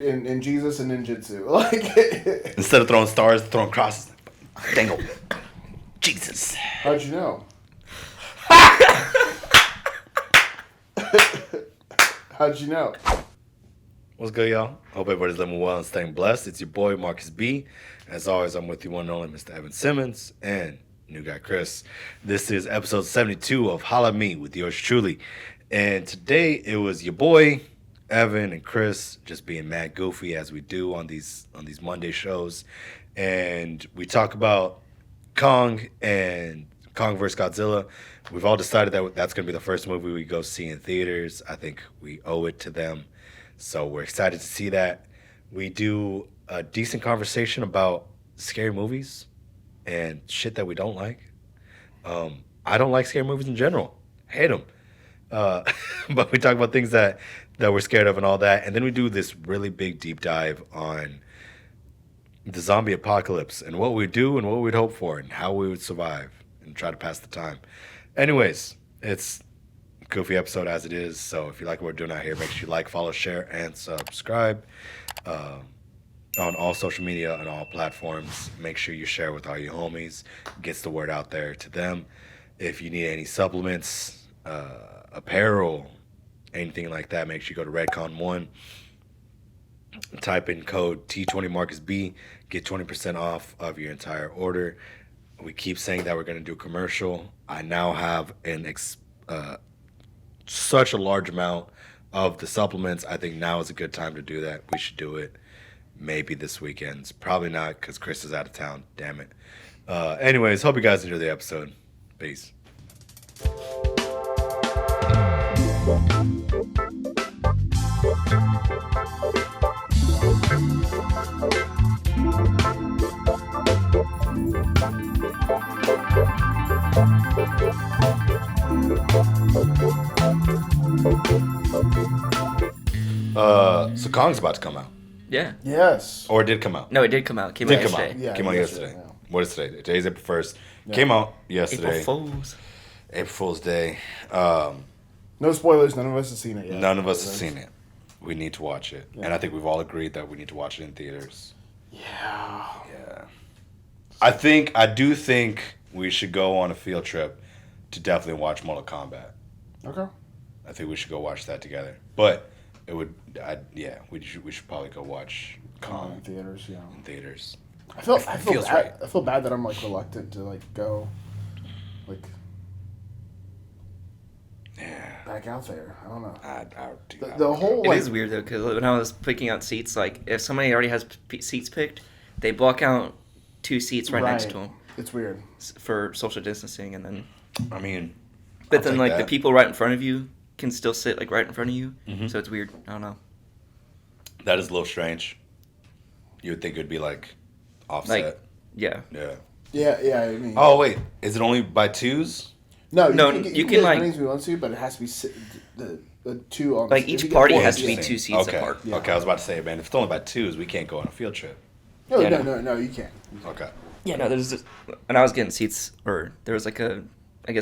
in Jesus and ninjutsu. Like Instead of throwing stars, throwing crosses. Dangle. Jesus. how'd you know? How'd you know? What's good, y'all? Hope everybody's living well and staying blessed. It's your boy, Markus B. As always, I'm with you one and only Mr. Evan Simmons and new guy, Chris. This is episode 72 of Holla Me with yours truly. And today, it was your boy, Evan and Chris, just being mad goofy as we do on these Monday shows. And we talk about Kong and Kong vs. Godzilla. We've all decided that that's going to be the first movie we go see in theaters. I think we owe it to them. So we're excited to see that. We do a decent conversation about scary movies and shit that we don't like. I don't like scary movies in general. I hate them. But we talk about things that we're scared of and all that. And then we do this really big deep dive on the zombie apocalypse and what we do and what we'd hope for and how we would survive and try to pass the time. Anyways, it's a goofy episode as it is. So if you like what we're doing out here, make sure you like, follow, share, and subscribe on all social media and all platforms. Make sure you share with all your homies. Gets the word out there to them. If you need any supplements, apparel, anything like that, make sure you go to Redcon1. Type in code T20MarcusB. Get 20% off of your entire order. We keep saying that we're going to do a commercial. I now have such a large amount of the supplements. I think now is a good time to do that. We should do it maybe this weekend. Probably not because Chris is out of town. Damn it. Anyways, hope you guys enjoy the episode. Peace. So Kong's about to come out. Yeah. Yes. Or it did come out. No, it did come out. Came out yesterday. Yeah, Came out yesterday. yeah. What is today? Today's April 1st. Yeah. Came out yesterday. April Fools. April Fool's Day. No spoilers. None of us have seen it yet. None of us have seen it. We need to watch it. Yeah. And I think we've all agreed that we need to watch it in theaters. Yeah. Yeah. I do think we should go on a field trip to definitely watch Mortal Kombat. Okay. I think we should go watch that together. But it would, we should probably go watch Kong In theaters, yeah. in theaters. I feel feels bad. right. I feel bad that I'm like reluctant to like go, like Yeah. back out there. I don't know. I do that. The whole It like is weird though, because when I was picking out seats, like if somebody already has seats picked, they block out 2 seats right next to them It's weird. for social distancing, and then. I mean, But I'll then take like the that. people right in front of you can still sit like right in front of you, Mhm. so it's weird. I don't know. That is a little strange. You would think it would be like offset. Like, yeah. Yeah. Yeah. I mean, Oh wait, is it only by twos? no, no, you you can can, get as like- many as we want to, but it has to be the two on. Like if each you get party four, has to it's be the 2 same. seats Okay. apart. Yeah. Okay, I was about to say, man, if it's only by twos, we can't go on a field trip. No, Yeah, no, you can't. Okay. Yeah, no, there's just, and I was getting seats, or there was like a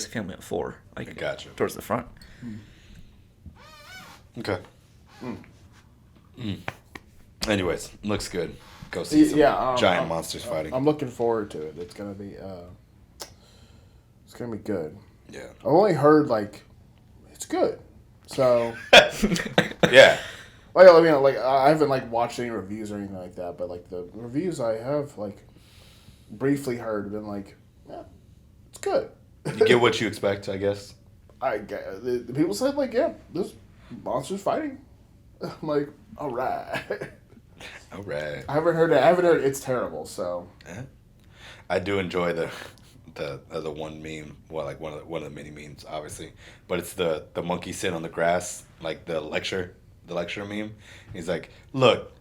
family of 4, like Gotcha. towards the front. Okay. Anyways, looks good. Go see some Yeah, giant monsters fighting. I'm looking forward to it. It's gonna be good. Yeah. I've only heard like it's good. So Yeah. like I mean like I haven't like watched any reviews or anything like that, but like the reviews I have like briefly heard have been like, yeah, it's good. You get what you expect, I guess. The people said like, yeah, there's monsters fighting. I'm like, all right. All right. I haven't heard it. I haven't heard it's terrible. So Yeah. I do enjoy the one meme. Well, like one of the many memes, obviously. But it's the monkey sitting on the grass, like the lecture meme. He's like, "Look,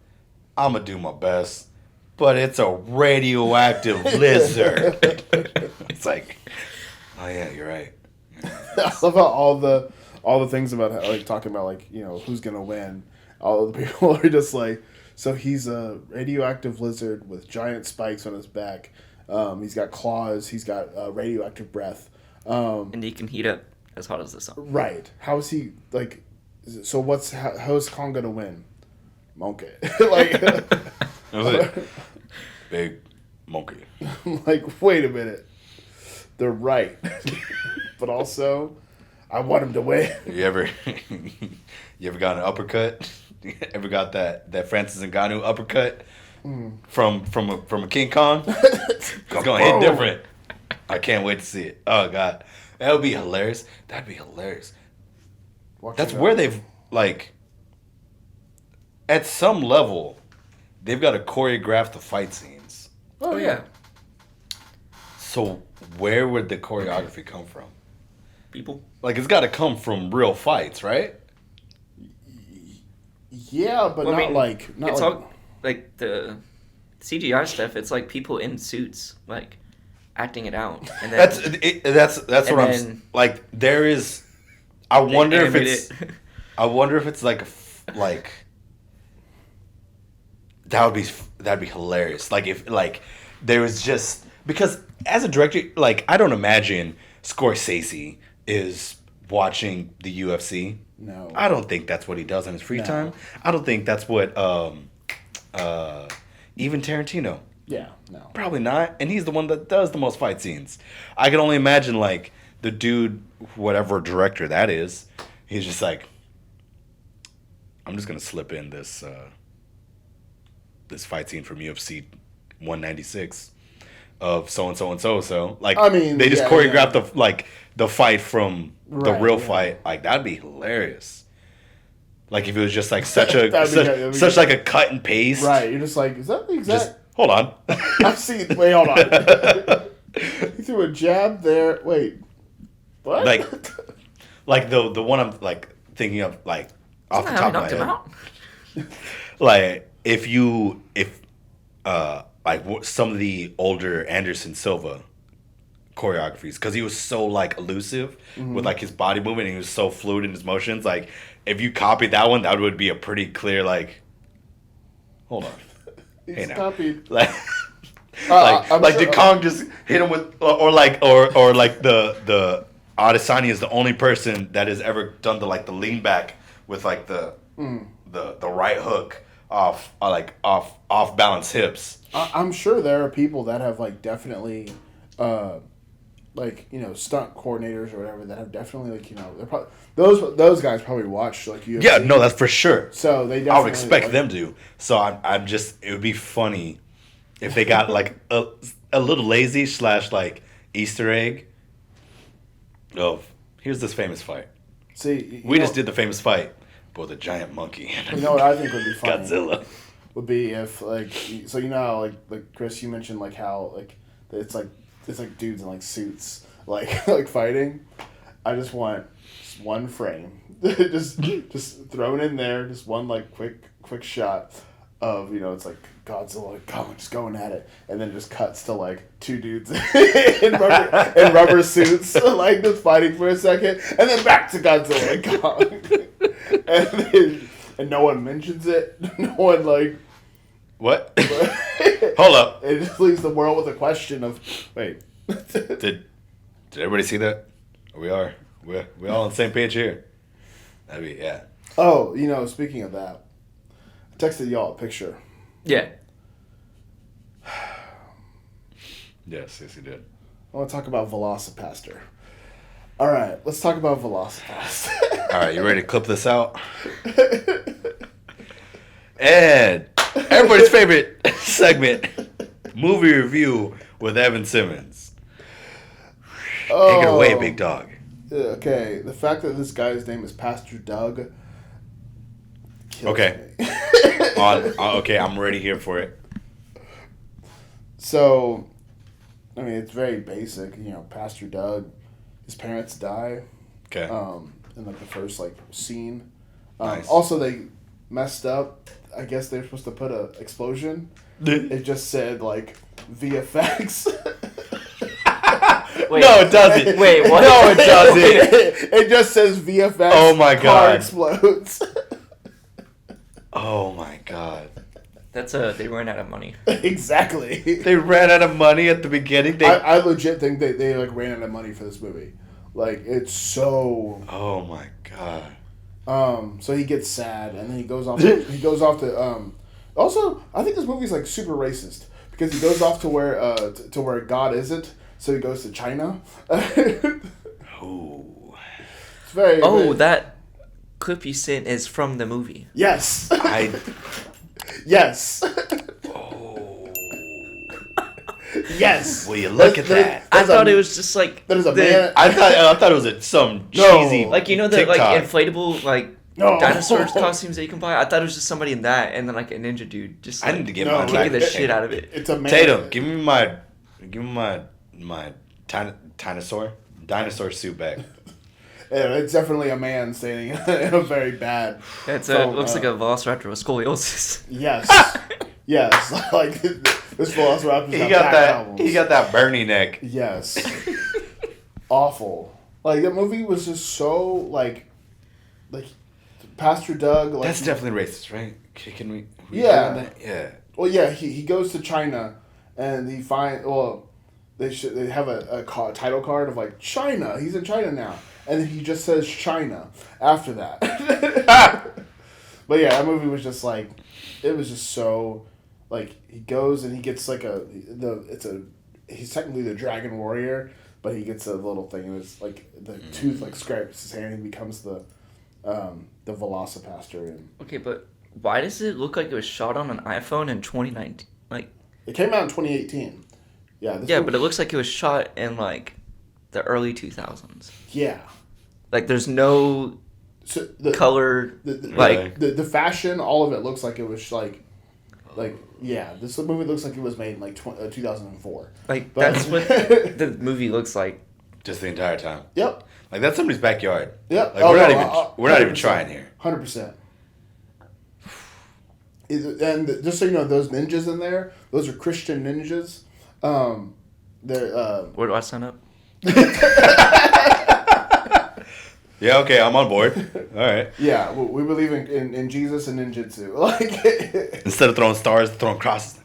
I'm gonna do my best, but it's a radioactive lizard." It's like, oh yeah, you're right. I love how all the things about like talking about like who's gonna win. All of the people are just like, so he's a radioactive lizard with giant spikes on his back. He's got claws. He's got radioactive breath. And he can heat up as hot as the sun. Right. How is he like? So how is Kong gonna win? monkey. Like, Was it? Big monkey. I'm like, wait a minute. They're right. But also, I want him to win. You ever got an uppercut? Ever got that Francis Ngannou uppercut from a King Kong? It's gonna hit different. I can't wait to see it. Oh god, that would be hilarious. That'd be hilarious. That's where they've like, at some level, they've got to choreograph the fight scenes. Oh yeah. So where would the choreography come from? People. Like, it's got to come from real fights, right? Yeah, but Well, I not mean, like it's all like the CGI stuff. It's like people in suits, like acting it out. And then That's what and I'm then like. There is. I they wonder if animate it's. it. I wonder if it's like. That'd be hilarious. Like if there was just, because as a director, like I don't imagine Scorsese is watching the UFC. No. I don't think that's what he does in his free time. I don't think that's what even Tarantino. Yeah, no. Probably not. And he's the one that does the most fight scenes. I can only imagine like the dude, whatever director that is, he's just like, I'm just gonna slip in this this fight scene from UFC 196 of so and so and so so. Like, I mean, they just yeah, choreographed the fight from the Right, real yeah. fight. Like, that'd be hilarious. Like if it was just like such a That'd be such good. like a cut and paste. Right, you're just like, is that the exact? Just hold on. I've seen. Wait, hold on. He threw a jab there. Wait, what? Like the one I'm like thinking of, like off the Isn't top that of how my he head. knocked him out? Like if some of the older Anderson Silva choreographies, because he was so like elusive with like his body movement, and he was so fluid in his motions. Like if you copied that one, that would be a pretty clear like. Hold on. He's Hey now. copied. Like. I'm Like sure- did Kong just hit him with, or like the Adesanya is the only person that has ever done the lean back with like the right hook off off balance hips. I'm sure there are people that have like definitely, stunt coordinators or whatever that have definitely they're probably those guys probably watch like UFC. Yeah, no, that's for sure. So they definitely, I would expect them to. So I'm just, it would be funny if they got like a little lazy / like Easter egg of, here's this famous fight. See, We just did the famous fight, but with a giant monkey. You know what I think would be funny? Godzilla. Would be if so how like Chris, you mentioned like how like it's like dudes in like suits like fighting. I just want just one frame, just thrown in there, just one like quick shot of it's like Godzilla just going at it, and then it just cuts to like two dudes in rubber suits like just fighting for a second, and then back to Godzilla and Kong, and no one mentions it. No one like. What? Hold up. It just leaves the world with a question of, wait. Did everybody see that? We all on the same page here. That'd be, yeah. Oh, speaking of that, I texted y'all a picture. Yeah. Yes, you did. I want to talk about Velocipaster. All right, let's talk about Velocipaster. All right, you ready to clip this out? And everybody's favorite segment, movie review with Evan Simmons. Take it away, big dog. Okay, the fact that this guy's name is Pastor Doug kills Okay. me. Okay, I'm ready here for it. So, I mean, it's very basic. Pastor Doug, his parents die. Okay. In like the first scene. Nice. Also, they messed up. I guess they're supposed to put a explosion. It just said VFX. Wait, No, it doesn't. Wait, what? No, it doesn't. It just says VFX. Oh my Car God. explodes. Oh my god. That's they ran out of money. Exactly. They ran out of money at the beginning. I legit think they ran out of money for this movie. It's so. Oh my god. So he gets sad, and then he goes off. To Also, I think this movie's like super racist because he goes off to where God isn't. So he goes to China. Ooh. It's very. That clip you sent is from the movie. Yes. Yes. Oh. Yes. Will you look at that? I thought it was just like there's a man. I thought it was some No. cheesy like the TikTok. like inflatable like No. dinosaur costumes that you can buy. I thought it was just somebody in that, and then like a ninja dude just I like, need to get No, my kicking the back. shit out of it. It's a man. Tatum, give me my dinosaur suit back. Yeah, it's definitely a man standing in a very bad. It phone, looks like a velociraptor with scoliosis. Yes. Yes. Like this Velociraptor's He got that. that Bernie neck. Yes. Awful. Like the movie was just so like Pastor Doug. Like, That's definitely racist, right? Can we Yeah. agree on that? Yeah. Well, yeah, he goes to China, and they have a title card of like China. He's in China now, and then he just says China after that. But yeah, that movie was just like, it was just so, like he goes and he gets like he's technically the Dragon Warrior, but he gets a little thing and it's like the tooth like scrapes his hand and he becomes the Velocipaster. And Okay, but why does it look like it was shot on an iPhone in 2019? Like, it came out in 2018. Yeah. but it looks like it was shot in like the early 2000s. Yeah. Like, there's no So color. Like- the fashion, all of it looks like it was like yeah. This movie looks like it was made in like 2004. Like, But- that's what the movie looks like. Just the entire time. Yep. Like that's somebody's backyard. Yep. Like we're not even trying here. 100%. And just so you know, those ninjas in there, those are Christian ninjas. They're Where do I sign up? Yeah, okay, I'm on board. All right. yeah. We believe in Jesus and ninjutsu. Like, Instead of throwing stars, throwing crosses.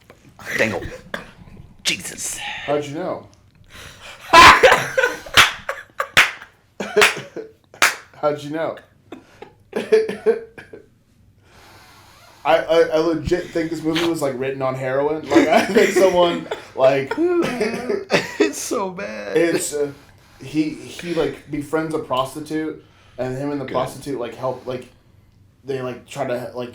Dangle. Jesus. how'd you know? How'd you know? I legit think this movie was like written on heroin. Like I think someone like It's so bad. it's he like befriends a prostitute and him and the Good. prostitute like help like they like try to like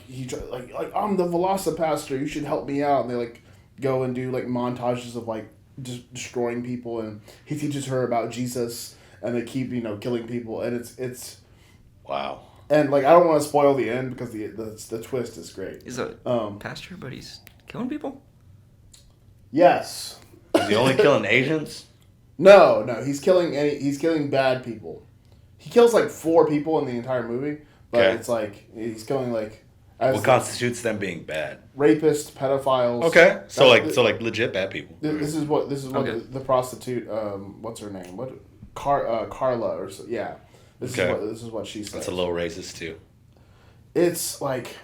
like I'm the Velocipaster, you should help me out, and they like go and do like montages of like destroying people, and he teaches her about Jesus, and they keep killing people, and it's Wow. and like I don't want to spoil the end because the twist is great. He's a pastor, but he's killing people? Yes. Is he only killing Asians? No, he's killing bad people. He kills like 4 people in the entire movie, but Okay. it's like he's killing like What constitutes them being bad? rapists, pedophiles. Okay. So That's- like legit bad people. This is what Okay. the prostitute. What's her name? Carla or so, yeah. This is what she says. That's a little racist too. It's like,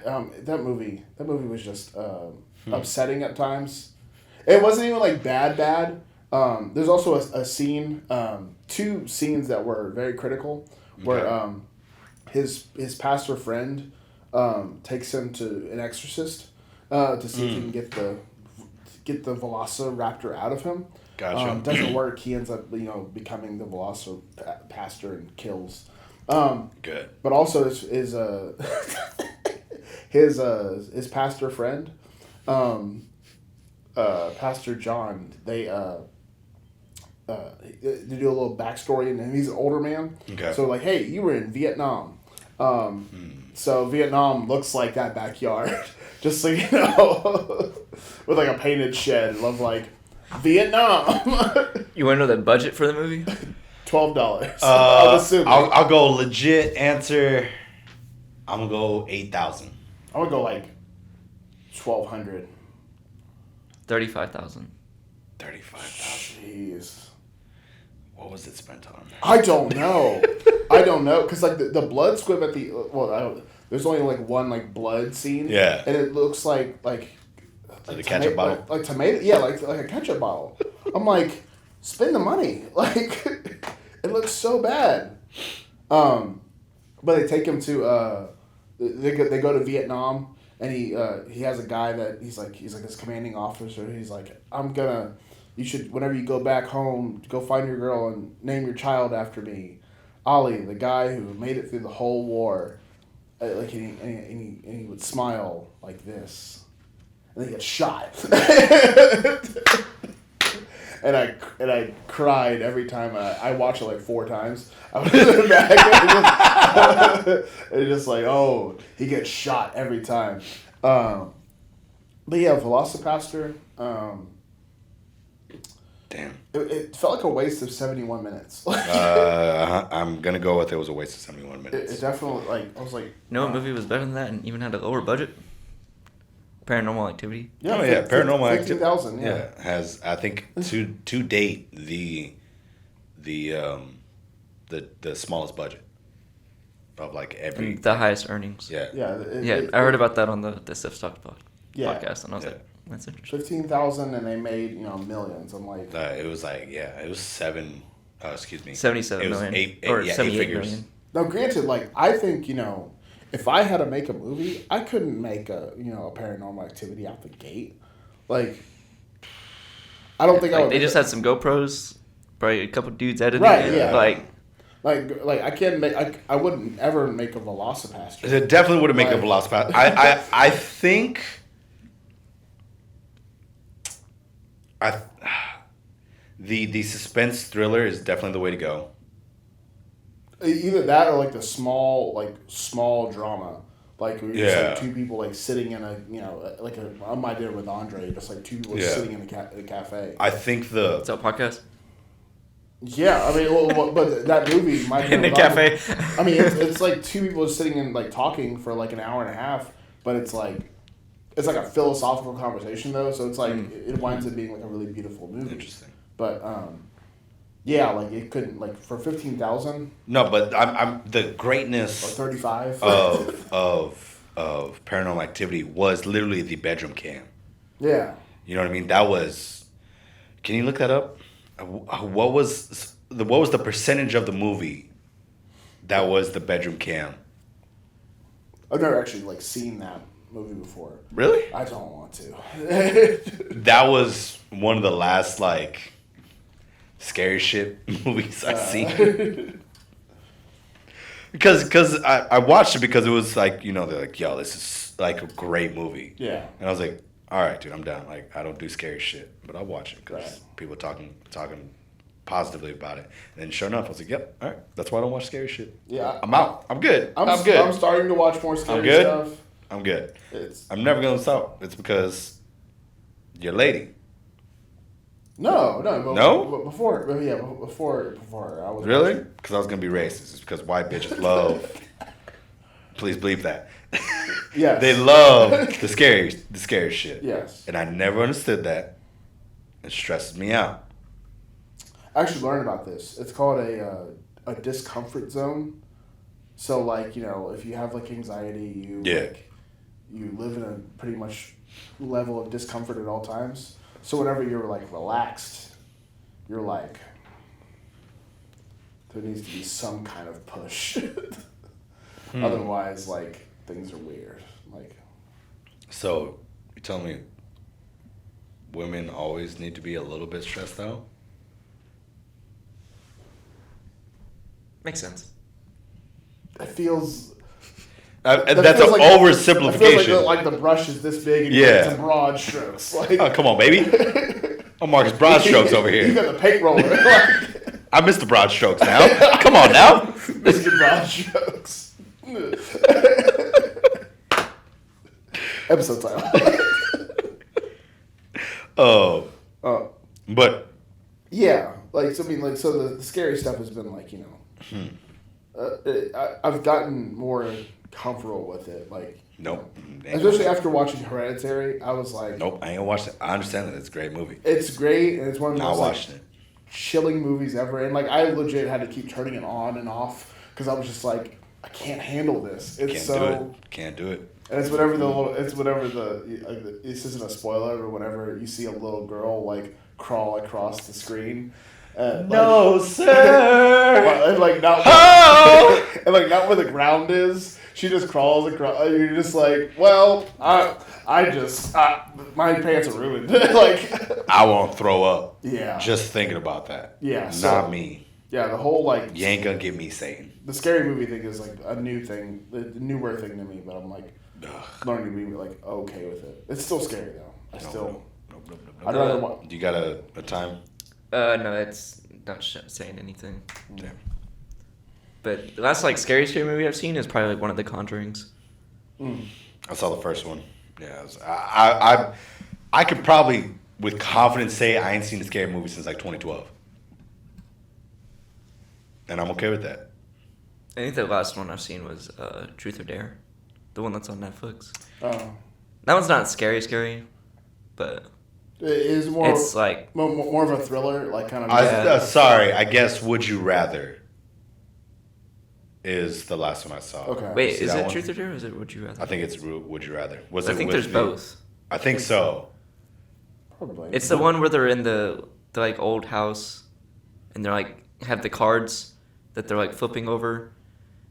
that movie was just upsetting at times. It wasn't even like bad. There's also a scene, 2 scenes that were very critical, where his pastor friend takes him to an exorcist to see if he can get the Velociraptor out of him. Gotcha. Doesn't work. He ends up becoming the Velocipaster and kills. Good. But also his pastor friend, Pastor John, they do a little backstory, and he's an older man. Okay. So like, hey, you were in Vietnam. So Vietnam looks like that backyard, just so you know, with like a painted shed of like Vietnam. You want to know the budget for the movie? $12. I'm assuming. I'll go legit answer. I'm gonna go 8,000. I'm gonna go like 1,200. 35,000. 35,000. Jeez. What was it spent on? I don't know. Because like the blood squib at the there's only like one like blood scene. Yeah. And it looks like a ketchup bottle? like tomato. Yeah, like a ketchup bottle. I'm like, spend the money. Like, it looks so bad. But they take him to they go to Vietnam, and he has a guy that he's like his commanding officer. He's like, you should, whenever you go back home, go find your girl and name your child after me, Ali, the guy who made it through the whole war. Like and he would smile like this, and then he gets shot. And I cried every time. I watched it like 4 times. I was in the back. It's just like, oh, he gets shot every time. But yeah, Velocipaster. Damn. It felt like a waste of 71 minutes. I'm gonna go with it was a waste of 71 minutes. It definitely, like, I was like, You know what movie was better than that and even had a lower budget? Paranormal Activity. yeah, Paranormal Activity. 15,000. Yeah. Has, I think, to date the smallest budget of like every. And the highest earnings. Yeah. Yeah. I heard about that on the Stiff Stock podcast, and I was Yeah. like, that's interesting. 15,000, and they made millions. I'm like, It was like it was 7. Excuse me. 77 it was million. 8 or 78 figures. million. now granted, like I think if I had to make a movie, I couldn't make a Paranormal Activity out the gate. Like, I don't think I would. They just had some GoPros, probably a couple dudes editing Right, it. yeah. Like I can't make. I wouldn't ever make a Velocipaster. It definitely would have made a Velocipaster. I think. The suspense thriller is definitely the way to go. Either that or like the small drama, like where you're just like 2 people like sitting in a like on My Dinner with Andre, just like 2 people sitting in a cafe. I think Is that a podcast? Yeah, I mean, but that movie, My Dinner In a with Andre, cafe. I mean, it's like 2 people just sitting and like talking for like an hour and a half, but it's like a philosophical conversation though, so it's like it winds up being like a really beautiful movie. Interesting. But yeah, like it couldn't like for 15,000. No, but I'm the greatness Or 35 of Paranormal Activity was literally the bedroom cam. Yeah. You know what I mean? That was. Can you look that up? What was the percentage of the movie that was the bedroom cam? I've never actually like seen that movie before. Really? I don't want to. That was one of the last like scary shit movies I've seen. Because I watched it because it was like, they're like, yo, this is like a great movie. Yeah. And I was like, all right, dude, I'm down. Like, I don't do scary shit, but I'll watch it because people talking positively about it. And then sure enough, I was like, yep, all right, that's why I don't watch scary shit. Yeah. I'm out. I'm good. I'm good. I'm starting to watch more scary stuff. I'm good. I'm never going to stop. It's because you're a lady. No. No? Before I was Really? Because I was going to be racist. It's because white bitches love. Please bleep that. Yes. They love the scary shit. Yes. And I never understood that. It stresses me out. I actually learned about this. It's called a discomfort zone. So like, if you have like anxiety, you live in a pretty much level of discomfort at all times. So whenever you're like relaxed, you're like, there needs to be some kind of push. Otherwise, like, things are weird. Like, so you tell me women always need to be a little bit stressed out? Makes sense. it feels. That's an like, oversimplification. It feels like the brush is this big and it's a broad strokes. Like, oh, come on, baby. I'm Marcus Broad Strokes over here. You got the paint roller. Like, I missed the broad strokes now. Come on now. Mr. Broad Strokes. Episode title. Oh. But. Yeah. Like, so the scary stuff has been like, I've gotten more comfortable with it. Like, Nope. Especially after watching Hereditary, I was like, nope, I ain't gonna watch it. I understand that it's a great movie. It's great, and it's one of the most chilling movies ever. And like, I legit had to keep turning it on and off because I was just like, I can't handle this. It's Can't do it. And it's whatever this isn't a spoiler, but whenever you see a little girl like crawl across the screen, No, sir. And like not. Oh! And like not where the ground is. She just crawls across. You're just like, well, I just my pants are ruined. Like I won't throw up. Yeah. Just thinking about that. Yeah. Not me. Yeah, the whole like. You ain't gonna get me sane. The scary movie thing is like a new thing, a newer thing to me. But I'm like learning to be like okay with it. It's still scary though. Nope. I'd rather watch. Do you got a time? No, it's not saying anything. Damn. But the last like scary movie I've seen is probably like one of The Conjurings. I saw the first one. Yeah, I could probably with confidence say I ain't seen a scary movie since like 2012, and I'm okay with that. I think the last one I've seen was Truth or Dare, the one that's on Netflix. Oh. That one's not scary, but It is more. it's like more of a thriller, like kind of. Sorry, I guess Would You Rather is the last one I saw. Okay. wait, See is that it one? Truth or Dare or is it Would You Rather? I think it's Would You Rather. Was I it think with there's both. I think so. Probably. It's the one where they're in the like old house, and they're like have the cards that they're like flipping over,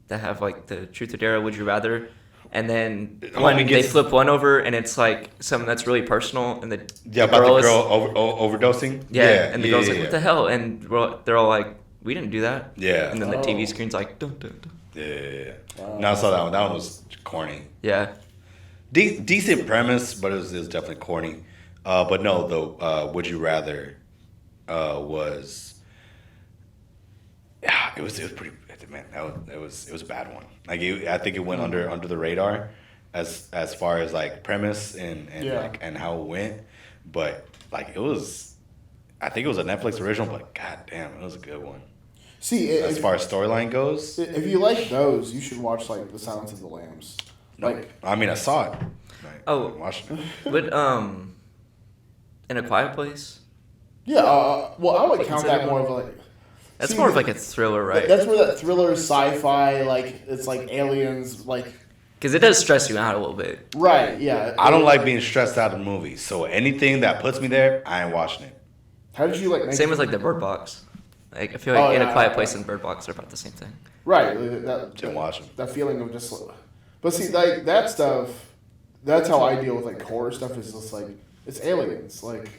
that have like the Truth or Dare, Would You Rather, and then they flip one over and it's like something that's really personal, and the About girl the girl overdosing. and the girl's like, what the hell, and they're all like, we didn't do that. Yeah. And then the TV screen's like, dun, dun, dun. Yeah. Wow. No, I saw that one. That one was corny. Yeah. Decent premise, but it was definitely corny. But no, the Would You Rather was. Yeah, it was pretty. Man, it was a bad one. Like I think it went under the radar, as far as like premise and like and how it went, but like it was. I think it was a Netflix original, but god damn, it was a good one. See, As far as storyline goes, if you like those, you should watch like The Silence of the Lambs. Like, I mean, I saw it. Like, Oh. I watched it. But In a Quiet Place. yeah. Well, I would count Consider that more of like. That's See, more of like a thriller, right? That's where that thriller, sci-fi, like it's like aliens, like. Because it does stress you out a little bit. Right. Yeah. I don't like being stressed out in movies, so anything that puts me there, I ain't watching it. How did you like? Same with like the Bird Box. Like I feel like In a Quiet Place and Bird Box are about the same thing. Right. Didn't watch them. That feeling of just. But see, like that stuff. That's how I deal with like horror stuff. Is just like it's aliens. Like.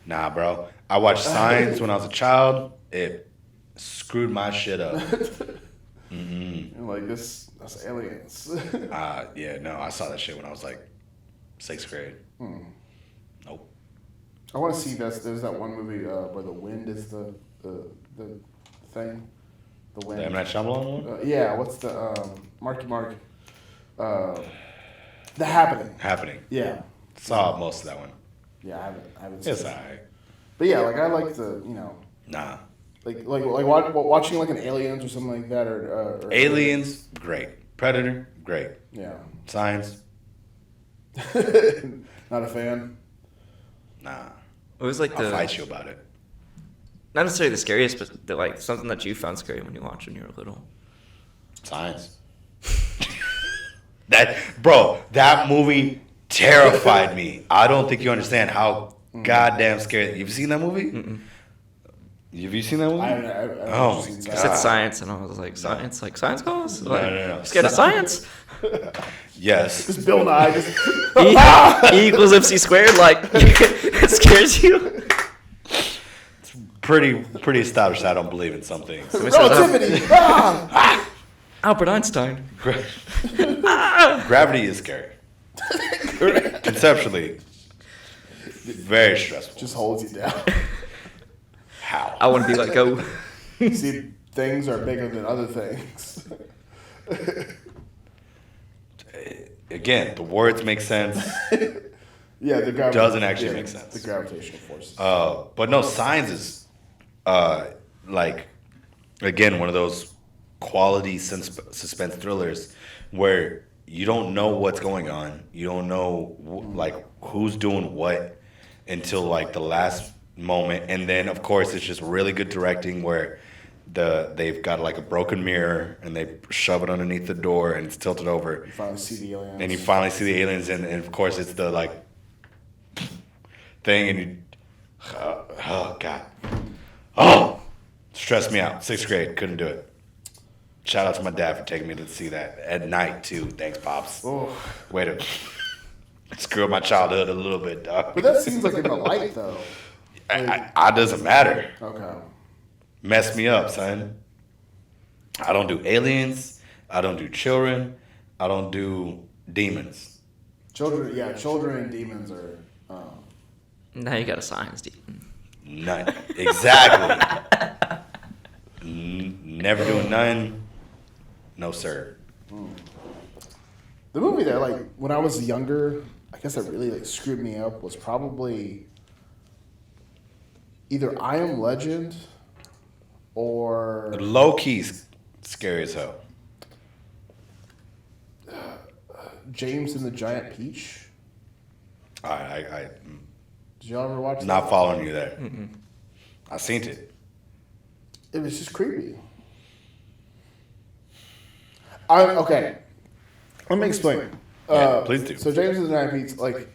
Nah, bro. I watched Signs when I was a child. It screwed my shit up. And like that's aliens. Yeah, no, I saw that shit when I was like 6th grade. Nope. I want to see this. There's that one movie where the wind is the thing. The wind. The M. Night Shyamalan one? Yeah. What's the Marky Mark? The Happening. Happening. Yeah. Saw most of that one. Yeah. I haven't seen It's it. alright. But yeah, like I like the Nah. like watching like an Aliens or something like that or Aliens, great. Predator, great. Yeah. Signs, Not a fan. nah. It was like I'll fight you about it. not necessarily the scariest, but like something that you found scary when you watched when you were little. Signs. That movie terrified me. I don't think you understand how goddamn scary. You've seen that movie? Mm-mm. Have you seen that movie? I've Oh seen my I that. said God. science, and I was like, science? Like science calls? Like, no. Scared of science? Yes. Just Bill Nye. Just, E equals MC squared? Like, it scares you? Pretty established. I don't believe in some things. relativity. Albert Einstein. Gravity is scary. Conceptually, very stressful. Just holds you down. How? I want to be like, go. See, things are bigger than other things. Again, the words make sense. Yeah, the Doesn't actually make sense. The gravitational forces. But no, Signs is like again one of those quality suspense thrillers where you don't know what's going on. You don't know like who's doing what until like the last moment, and then of course it's just really good directing where they've got like a broken mirror and they shove it underneath the door and it's tilted over. You finally see the aliens. And you finally see the aliens, and of course it's the like thing, and you, oh god, oh Stressed me out. 6th grade, couldn't do it. Shout out to my dad for taking me to see that at night too. Thanks, pops. Oh. Way to screw up my childhood a little bit, dog. But that seems like in the light, though. I doesn't matter. Okay. Mess me up, son. I don't do aliens. I don't do children. I don't do demons. Children and demons are. Now you got a science demon. None. Exactly. Never doing none. No, sir. The movie that, like, when I was younger, I guess that really like screwed me up was probably either I Am Legend or Low key's scary as hell. James and the Giant Peach. I Did y'all ever watch that? not following you there. I seen it. It was just creepy. Okay. Let me explain. Yeah, please do. So James and the Giant Peach, like,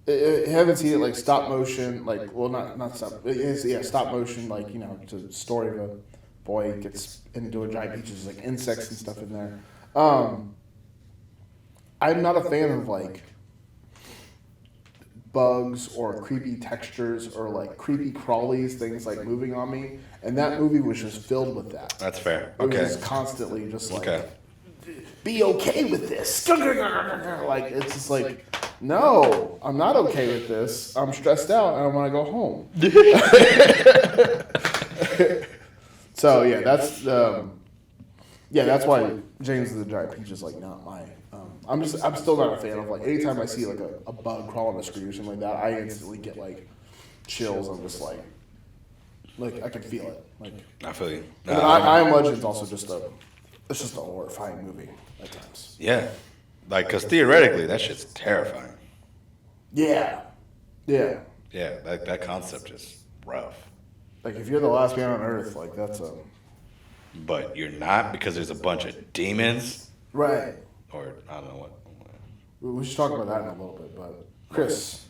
I haven't seen it like stop motion, like, well, not stop. It is, yeah, stop motion, like, you know, it's a story of a boy gets into a giant peach. There's like insects and stuff in there. I'm not a fan of like bugs or creepy textures or like creepy crawlies, things like moving on me. And that movie was just filled with that. That's fair. It was Okay. just constantly just like, Okay. be okay with this. Like, it's just like, no, I'm not okay with this. I'm stressed out and I want to go home. So yeah, that's why James and the Giant Peach is like not my. I'm still not a fan of like anytime I see like a bug crawl on the screen or something like that, I instantly get like chills. I'm just like I can feel it. Like, I feel you. and then I Am Legend's also just a horrifying movie at times. Yeah. Like, because theoretically, that shit's terrifying. Yeah. Yeah, that concept is rough. Like if you're the last man on Earth, like that's a But you're not because there's a bunch of demons. right. Or, I don't know what. We should talk about that in a little bit. But Chris,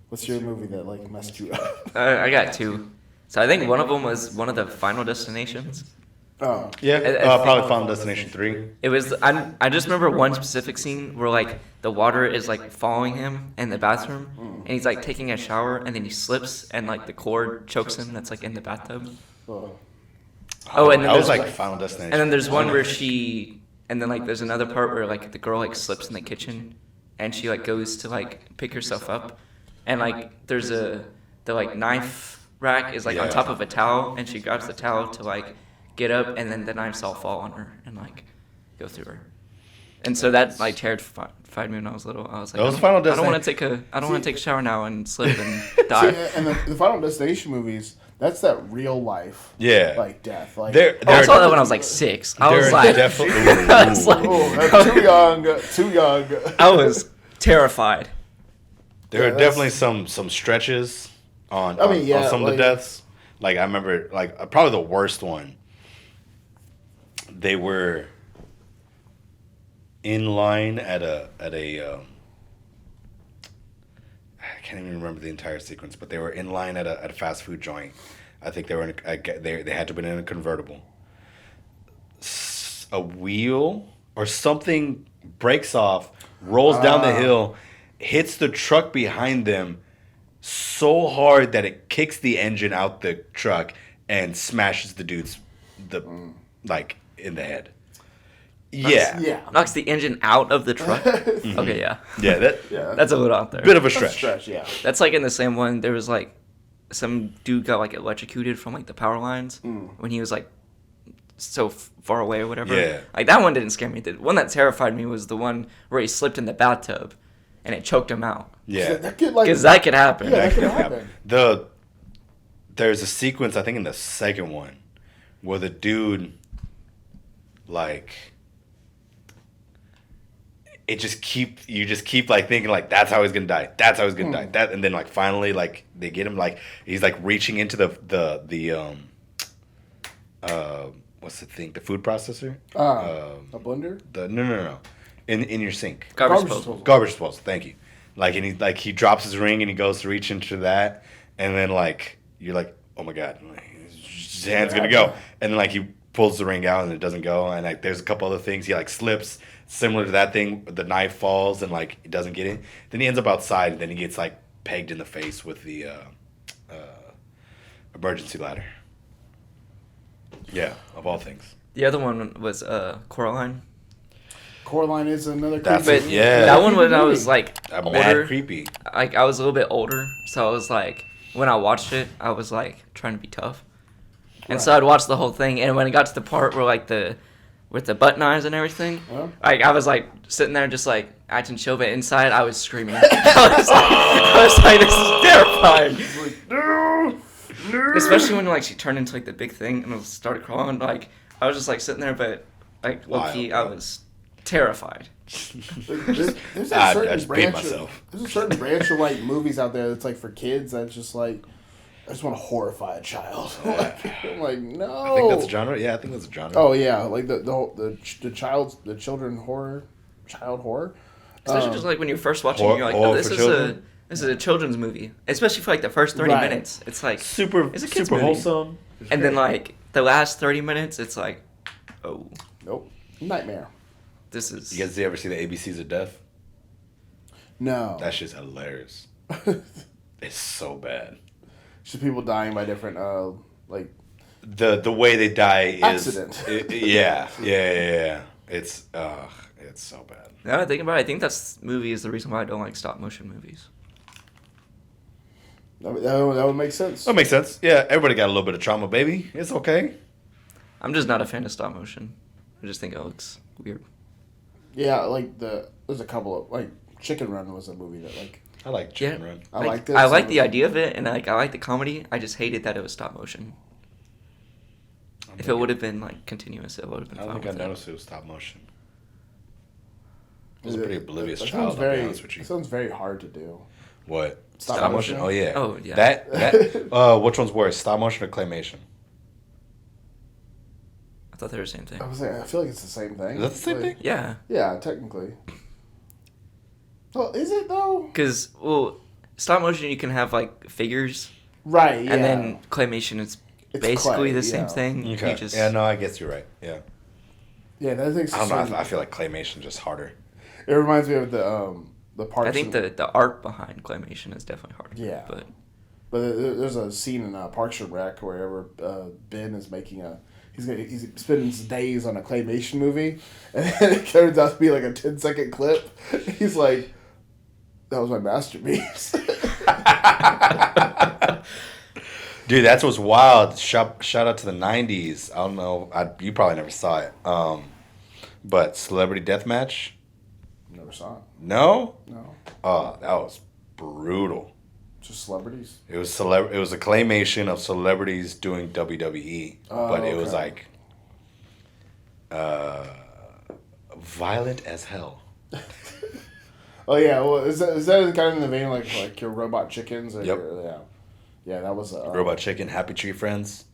what's your movie that like messed you up? I got two. So I think one of them was one of the Final Destinations. Oh, Yeah, I probably think- Final Destination 3. It was. I just remember one specific scene where like the water is like following him in the bathroom, and he's like taking a shower, and then he slips, and like the cord chokes him. That's like in the bathtub. oh. Oh, and then I was there's like Final Destination. And then there's one where she, and then like there's another part where like the girl like slips in the kitchen, and she like goes to like pick herself up, and like there's the like knife rack is like on Yeah. top of a towel, and she grabs the towel to like get up, and then the knives all fall on her and like go through her, and so that like terrified me when I was little. I was like, That was Final I don't want Destination. to take a shower now and slip and See, die. and the Final Destination movies, that's that real life, Yeah. like death. Like, There- I saw that when I was like 6. I was There are like, definitely- I was like, oh, that's too young, too young. I was terrified. There Yeah, are definitely some stretches on I mean, yeah, on some of like- the deaths. Like I remember, like probably the worst one. They were in line at a I can't even remember the entire sequence, but they were in line at a fast food joint. I think they were they had to have been in a convertible. A wheel or something breaks off, rolls down the hill, hits the truck behind them so hard that it kicks the engine out the truck and smashes the dude's like in the head. Yeah. Yeah. Knocks the engine out of the truck. Okay, yeah. Yeah, that Yeah. That's a little out there. bit of a That's a stretch. stretch, yeah. That's like in the same one. There was like some dude got like electrocuted from like the power lines when he was like so far away or whatever. Yeah. Like that one didn't scare me. The one that terrified me was the one where he slipped in the bathtub and it choked him out. Yeah. That could like Because that could happen. Yeah, that could Yeah. happen. There's a sequence I think in the second one where the dude like you just keep like thinking like that's how he's gonna die. That's how he's gonna die. That and then like finally like they get him like he's like reaching into the what's the thing? The food processor? A blender? No. In your sink. Garbage Garbage disposal. Garbage disposal. Thank you. Like and he drops his ring and he goes to reach into that and then like you're like oh my god, like, his hand's gonna go, and then like he pulls the ring out and it doesn't go, and like there's a couple other things he like slips similar to that thing. The knife falls and like he doesn't get it. Then he ends up outside, and then he gets like pegged in the face with the emergency ladder. Yeah, of all things. The other one was Coraline. Coraline is another. That's But it, yeah. that one when I was like Mad older, creepy. like I was a little bit older, so I was like, when I watched it, I was like trying to be tough, and so I'd watch the whole thing. And when it got to the part where like with the butt knives and everything, like I was like sitting there just like acting chill, but inside I was screaming. I was like, this is terrifying. Like, no. Especially when like she turned into like the big thing and started crawling. Like I was just like sitting there, but like low key, I was terrified. There's a certain branch. There's a certain branch of like movies out there that's like for kids. That's just like I just want to horrify a child. I'm like, no. I think that's a genre. Yeah, I think that's a genre. Oh yeah, like the children horror, child horror. Especially just like when you're first watching, you're like, oh, this is a children's movie. Especially for like the first 30 minutes, it's like it's a kids movie. Wholesome. And then like the last 30 minutes, it's like, oh, nope, nightmare. This is. You guys ever see the ABCs of Death? No. That shit's hilarious. It's so bad. Just people dying by different like. The way they die is accident. Yeah. It's so bad. Now that I think about it, I think that's movie is the reason why I don't like stop motion movies. That would make sense. That makes sense. Yeah, everybody got a little bit of trauma, baby. It's okay. I'm just not a fan of stop motion. I just think it looks weird. Yeah, like there's a couple of like Chicken Run was a movie that like I like Chicken Run. I like this. I like the idea of it, and like I like the comedy. I just hated that it was stop motion. If it would have been like continuous, it would have been. I don't fine think I with it. noticed it was stop motion. I was a pretty oblivious that child. I'll be honest with you. It sounds very hard to do. What? Stop motion? motion? Oh yeah. Oh yeah. That. Which one's worse, stop motion or claymation? I thought they were the same thing. I feel like it's the same thing. Is that the same thing? Yeah. Yeah, technically. Well, is it though? Because stop motion you can have like figures, right? Yeah. and then claymation is It's basically clay, the same yeah. thing. Okay. You just, Yeah, no, I guess you're right. Yeah. Yeah, that thing's. I don't know. I feel like claymation just harder. It reminds me of the part. I think the art behind claymation is definitely harder. Yeah. But there's a scene in Parks and Rec where Ben is making he's spending his days on a claymation movie, and then it turns out to be like a 10-second clip. He's like, "That was my masterpiece." Dude, that's what's wild. Shout out to the 90s. I don't know. You probably never saw it. But Celebrity Deathmatch? Never saw it. No? No. Oh, that was brutal. Just celebrities. It was a claymation of celebrities doing WWE, but it was like violent as hell. Oh yeah, well is that kind of in the vein like your robot chickens? Or Yep. Yeah, that was Robot Chicken, Happy Tree Friends.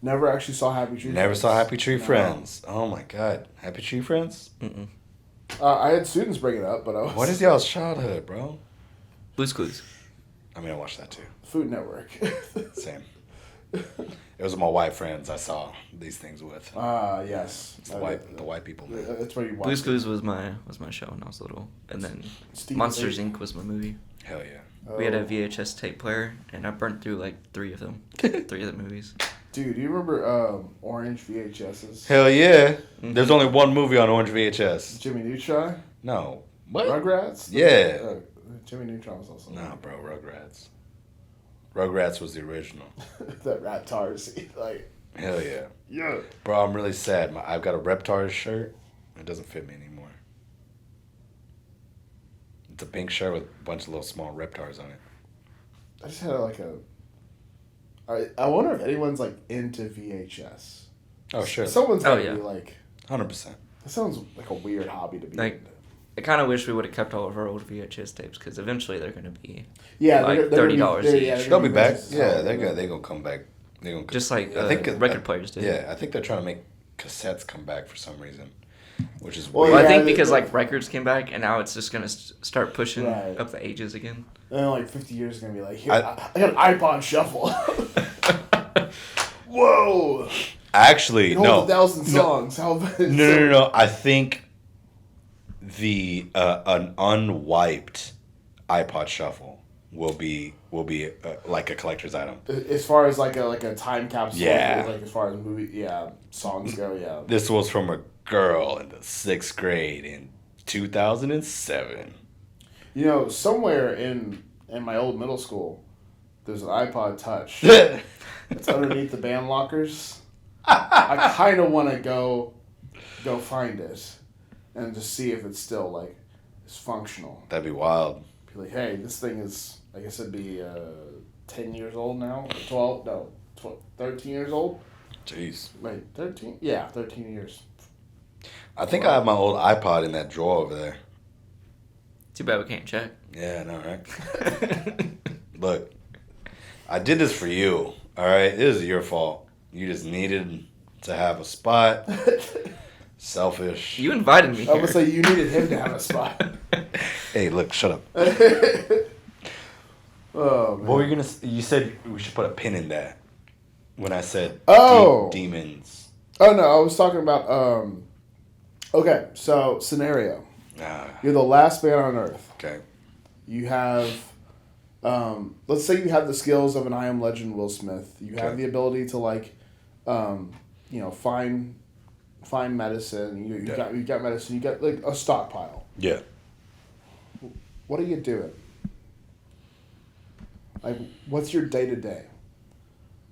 Never actually saw Happy Tree. Never Friends. saw Happy Tree No. Friends. Oh my god, Happy Tree Friends. mm-mm. I had students bring it up, but I was. What is y'all's childhood, bro? Blue's Clues. I mean, I watched that too. Food Network. Same. It was my white friends I saw these things with. Yes. It's the white people. Man. That's where you watch. Blue's Clues was my show when I was little, and then Steve Monsters Lee. Inc. was my movie. Hell yeah. We had a Oh. VHS tape player, and I burnt through like 3 of them. 3 of the movies. Dude, do you remember Orange VHSs? Hell yeah. There's only one movie on Orange VHS. Jimmy Neutron? No. What? Rugrats? Yeah. Jimmy Neutron was also. Nah, bro. Rugrats. Rugrats was the original. That Raptor scene, like. Hell yeah. Yeah. Bro, I'm really sad. I've got a Reptar shirt. It doesn't fit me anymore. It's a pink shirt with a bunch of little small Reptars on it. I just had I wonder if anyone's like into VHS. Oh, sure. Someone's gotta yeah. be like. 100%. That sounds like a weird hobby to be Like, into. I kind of wish we would have kept all of our old VHS tapes, because eventually they're going to be Yeah, like $30 each. They'll be back. Yeah, they're gonna come back. They're gonna Just like I think record players did. Yeah, I think they're trying to make cassettes come back for some reason, which is Well, weird. Well, I Yeah, think they- because like records came back, and now it's just going to start pushing Right. up the ages again. And then like 50 years is gonna be like, here, I got an iPod shuffle. Whoa! Actually, It holds 1,000 songs. How No. I think an unwiped iPod Shuffle will be like a collector's item. As far as like a time capsule, Yeah. like as far as songs go, yeah. This was from a girl in the 6th grade in 2007. You know, somewhere in my old middle school, there's an iPod Touch. It's underneath the band lockers. I kind of want to go find it and just see if it's still like is functional. That'd be wild. Be like, hey, this thing is, I guess it'd be 10 years old now, 12, no, 13 years old. Jeez. Wait, 13? Yeah, 13 years. I think I have my old iPod in that drawer over there. Too bad we can't check. Yeah, I know, right? Look, I did this for you, all right? This is your fault. You just needed to have a spot. Selfish. You invited me I here. would say you needed him to have a spot. Hey, look, shut up. Oh, man. What were you gonna? You said we should put a pin in that. When I said demons. Oh no, I was talking about okay, so scenario. You're the last man on Earth. Okay. You have let's say you have the skills of an I Am Legend Will Smith. You have the ability to like find medicine. You got medicine, you got like a stockpile. Yeah. What are you doing? Like, what's your day to day?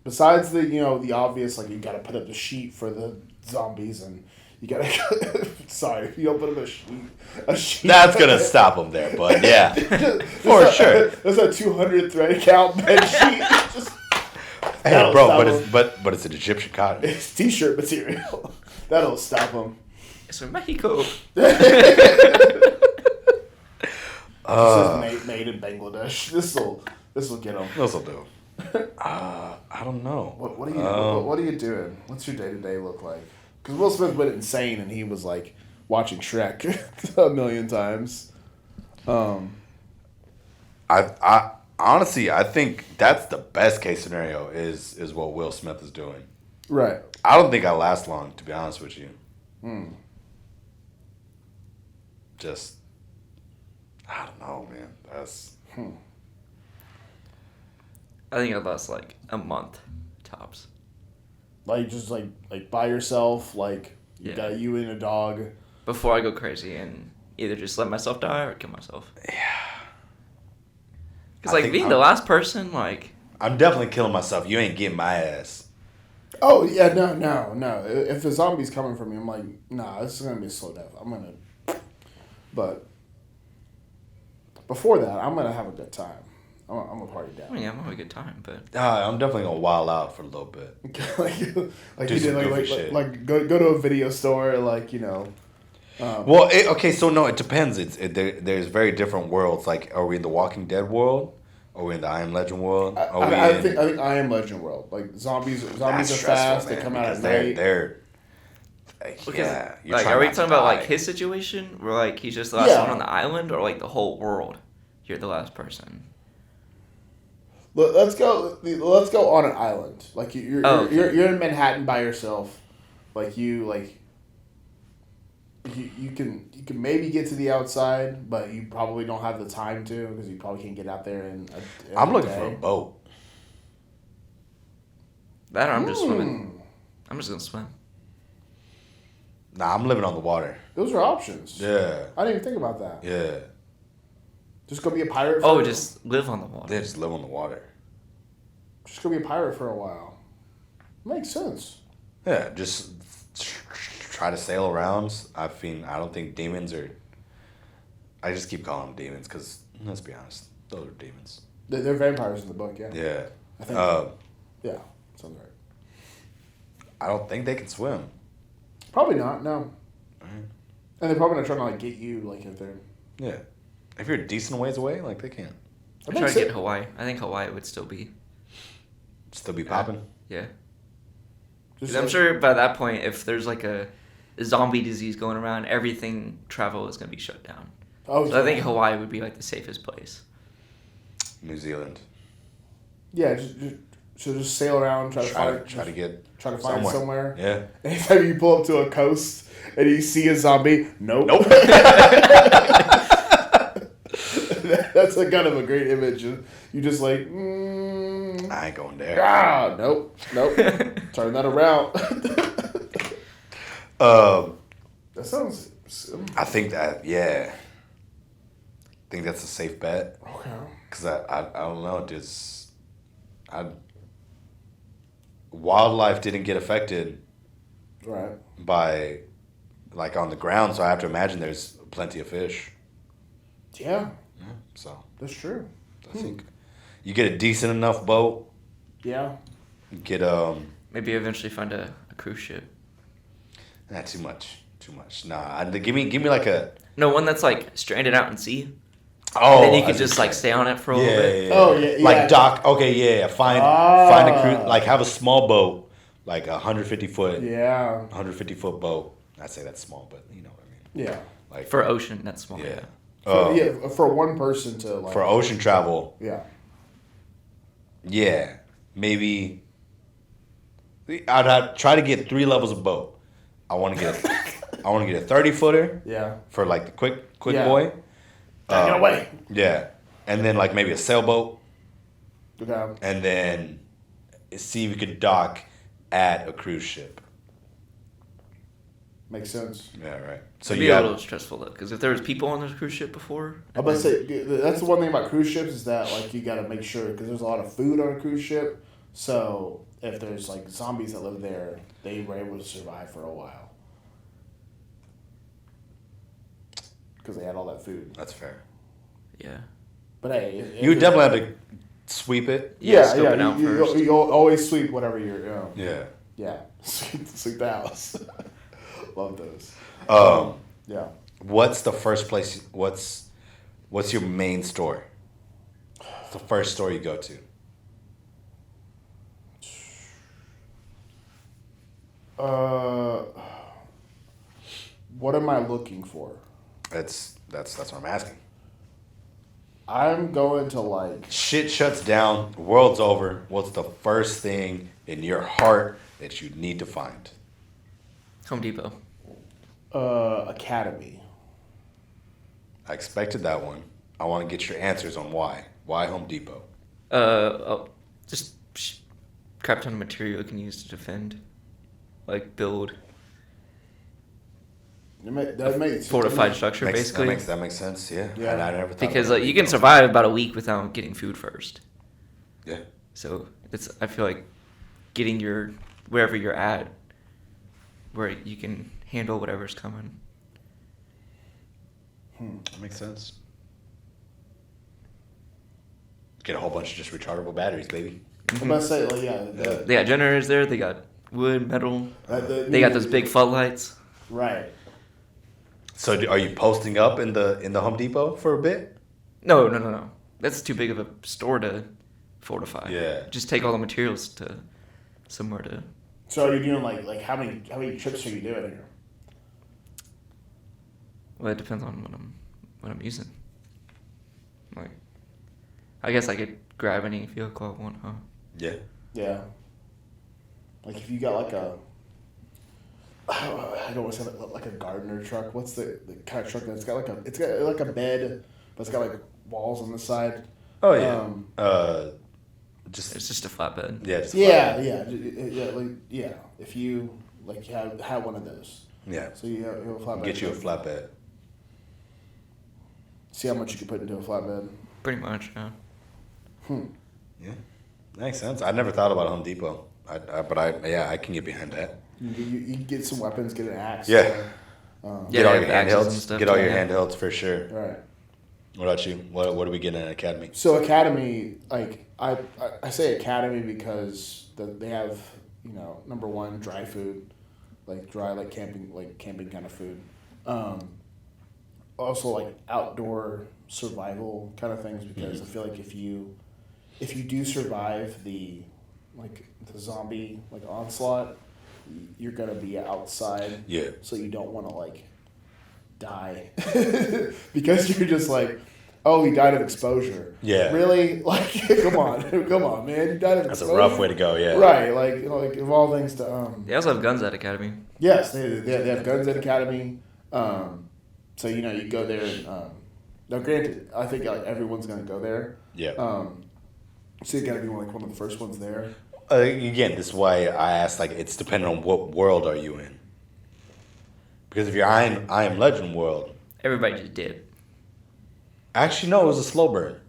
Besides the obvious, like you got to put up the sheet for the zombies, and you got to. Sorry, if you don't put up a sheet. That's gonna stop them there, but yeah, for sure. There's a 200 thread count bed sheet. Just, hey, bro, but it's an Egyptian cotton. It's t-shirt material. That'll stop them. It's from Mexico. This is made in Bangladesh. This will get them. This'll do. I don't know. What are you doing? What's your day to day look like? Because Will Smith went insane and he was like watching Shrek a million times. I honestly I think that's the best case scenario is what Will Smith is doing. Right. I don't think I last long, to be honest with you. Just I don't know, man. That's. I think I'd last like a month, tops. Like just like by yourself, like you Yeah. got you and a dog. Before I go crazy and either just let myself die or kill myself. Yeah. Because like being the last person, like. I'm definitely killing myself. You ain't getting my ass. Oh yeah, no. If the zombie's coming for me, I'm like, nah, this is gonna be a slow death. I'm gonna. But before that, I'm gonna have a good time. I'm gonna party down. I mean, I'm having a good time, but. I'm definitely gonna wild out for a little bit. like Do you some did, goofy shit. like go to a video store, like Well, okay, so no, it depends. There's very different worlds. Like, are we in the Walking Dead world? Are we in the I Am Legend world? I think I Am Legend world. Like zombies are fast. They come out at night. They're Because, you're like, trying are we not to talking about die. like his situation, where like he's just the last one on the island, or like the whole world? You're the last person. Let's go on an island. Like you're in Manhattan by yourself. Like you can maybe get to the outside, but you probably don't have the time to because you probably can't get out there in I'm looking for a boat. That or I'm just swimming. I'm just gonna swim. Nah, I'm living on the water. Those are options. Yeah. I didn't even think about that. Yeah. Just go be a pirate. Just live on the water. They just live on the water. Just go be a pirate for a while. Makes sense. Yeah, just try to sail around. I don't think demons are. I just keep calling them demons because let's be honest, those are demons. They're vampires in the book, yeah. Yeah. I think. Yeah, sounds right. I don't think they can swim. Probably not. No. Right. And they're probably not trying to like get you like if they're. Yeah. If you're a decent ways away, like they can't. I'm trying to get Hawaii. I think Hawaii would still be. Still be popping. Yeah. Just I'm like- sure by that point, if there's like a zombie disease going around, everything travel is gonna be shut down. Oh, So I think Hawaii would be like the safest place. New Zealand. Yeah, just So just sail around, try to find somewhere. Yeah. Anytime you pull up to a coast and you see a zombie, nope. That's a kind of a great image. You just like, I ain't going there. Nope. Turn that around. That sounds. I think that, yeah. I think that's a safe bet. Okay. Because I don't know, wildlife didn't get affected Right. by, like, on the ground, so I have to imagine there's plenty of fish. Yeah. So That's true. I think you get a decent enough boat. Yeah. You get maybe eventually find a cruise ship. Not too much. Nah, give me like a one that's like stranded out in sea. Oh, and then you can just like stay on it for a little bit. Yeah. Oh yeah. Like dock. Okay, yeah. Find a cruise. Like have a small boat, like 150 foot. Yeah. 150 foot boat. I'd say that's small, but you know what I mean. Yeah. Like for ocean, that's small. Yeah. For one person to like. For ocean travel. Yeah. Yeah, maybe. I'd try to get 3 levels of boat. I want to get a 30-footer. Yeah. For like the quick boy. Get away. Yeah, and then like maybe a sailboat. Okay. And then see if we could dock at a cruise ship. Makes sense. Yeah, right. So it'd be a little stressful though, because if there was people on the cruise ship before. I'm about to say that's the one thing about cruise ships is that like you got to make sure because there's a lot of food on a cruise ship. So if there's like zombies that live there, they were able to survive for a while because they had all that food. That's fair. Yeah. But hey, you would definitely have to sweep it. Scope it out first. You always sweep whatever you're. Yeah. Sweep the house. Love those. Yeah. What's the first place? What's your main store? What's the first store you go to? What am I looking for? That's what I'm asking. I'm going to like shit shuts down, the world's over. What's the first thing in your heart that you need to find? Home Depot. Academy. I expected that one. I want to get your answers on why. Why Home Depot? Just crap ton of material you can use to defend, like build. That makes fortified structure, basically. That makes sense. Yeah. Yeah. I never thought because you can survive about a week without getting food first. Yeah. So I feel like getting wherever you're at, where you can handle whatever's coming. That makes sense. Get a whole bunch of just rechargeable batteries, baby. I'm about to say, like, they got generators there. They got wood, metal. They got those big floodlights. Right. So are you posting up in the Home Depot for a bit? No. That's too big of a store to fortify. Yeah. Just take all the materials to somewhere to. So are you doing like how many trips are you doing here? Well, it depends on what I'm using. Like, I guess I could grab any vehicle I want, huh? Yeah. Yeah. Like if you got like I don't want to say like a gardener truck. What's the kind of truck that's got like a bed, but it's got like walls on the side. Oh yeah. It's just a flatbed. Yeah. Yeah. If you like have one of those. Yeah. So you have a flatbed. Get you a flatbed. See how much you can put into a flatbed. Pretty much, yeah. Yeah. Makes sense. I never thought about Home Depot. I can get behind that. You can get some weapons, get an axe. Yeah. Get all your handhelds. Get all your handhelds for sure. Right. What about you? What do we get in Academy? So Academy, like I say Academy because they have number one dry food, like camping kind of food. Also like outdoor survival kind of things because I feel like if you do survive the zombie onslaught, you're gonna be outside. Yeah. So you don't want to die because you're just like oh, he died of exposure. Yeah. Really? Like, come on, man. You died of That's exposure. a rough way to go, yeah. Right, like of all things to They also have guns at Academy. Yes, they have guns at Academy. So you go there. And, now, granted, I think like everyone's gonna go there. Yeah. So you gotta be one of the first ones there. Again, this is why I asked, like, it's depending on what world are you in. Because if you're I Am Legend world. Everybody just did. Actually, no, it was a slow burn.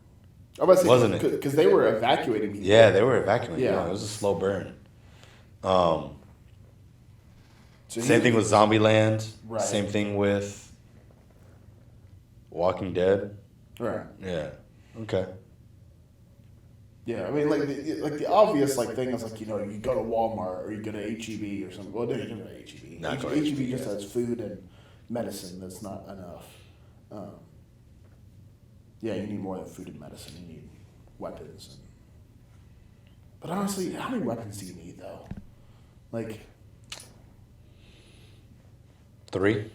I was about to say, Wasn't it? Because they were evacuating people. Yeah, they were evacuating. Yeah. Yeah, it was a slow burn. So Same thing with Zombieland. Right. Same thing with Walking Dead. Right. Yeah. Okay. Yeah, I mean, like the obvious like thing is like you go to Walmart or you go to HEB or something. Well, no, you don't go to HEB. Not go to HEB HEB, just yeah. has food and medicine. That's not enough. Yeah, you need more than food and medicine. You need weapons. But honestly, how many weapons do you need though? Like 3.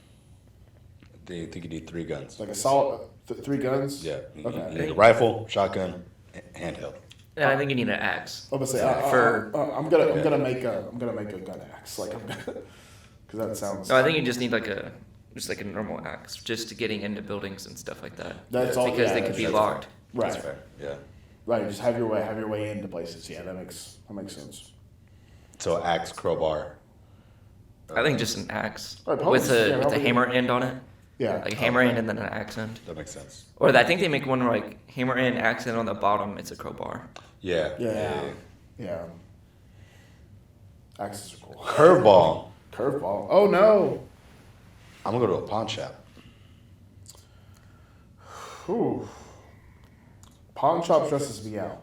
I think you need 3 guns. like a solid 3 guns. Yeah. You Okay. need a rifle, shotgun, handheld. And I think you need an axe. I'm gonna say I'm gonna make a gun axe because that sounds. No, I think you just need like a normal axe, just to getting into buildings and stuff like that. That's all. Because yeah, they could be that's locked. Right. That's fair. Yeah. Right. Just have your way into places. Yeah, that makes sense. So axe, crowbar. I think just an axe Right, probably- with yeah, a probably- hammer end on it, Yeah. like a hammer end and then an axe end. That makes sense. Or I think they make one where like hammer end, axe end on the bottom. It's a crowbar. Yeah. Yeah. Axes are cool. Curveball. Curveball. Oh no. I'm gonna go to a pawn shop. Whew. Pawn shop stresses me out.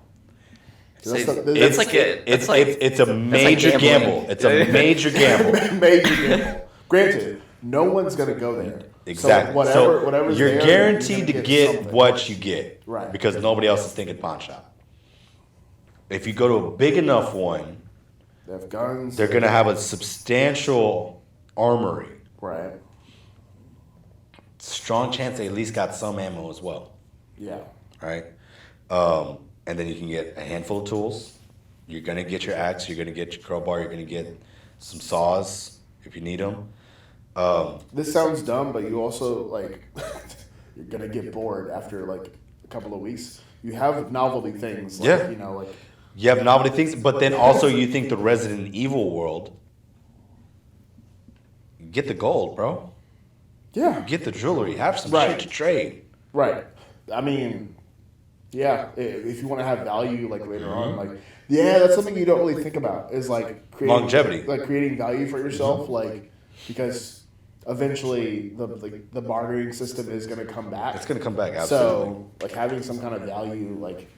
See, That's It's a major gambling. gamble. It's a major gamble. major gamble. Granted, no one's gonna go there. Exactly. So whatever's you're there, guaranteed you're to gonna get something. what you get. Right. Because nobody else is thinking pawn shop. If you go to a big enough one, They have guns. they're gonna have a substantial armory. Right. Strong chance they at least got some ammo as well. Yeah. Right? And then you can get a handful of tools. You're gonna get your axe. You're gonna get your crowbar. You're gonna get some saws if you need them. This sounds dumb, but you also like you're gonna get bored after like a couple of weeks. You have novelty things. Like, Yeah. Like You have novelty things, but then also you think the Resident Evil world. Get the gold, bro. yeah. Get the jewelry. Have some Right. shit to trade. Right. I mean, yeah. If you want to have value, like later on, like that's something you don't really think about is like creating Longevity. like creating value for yourself, like because eventually the bartering system is going to come back. It's gonna come back. Absolutely. So like having some kind of value, like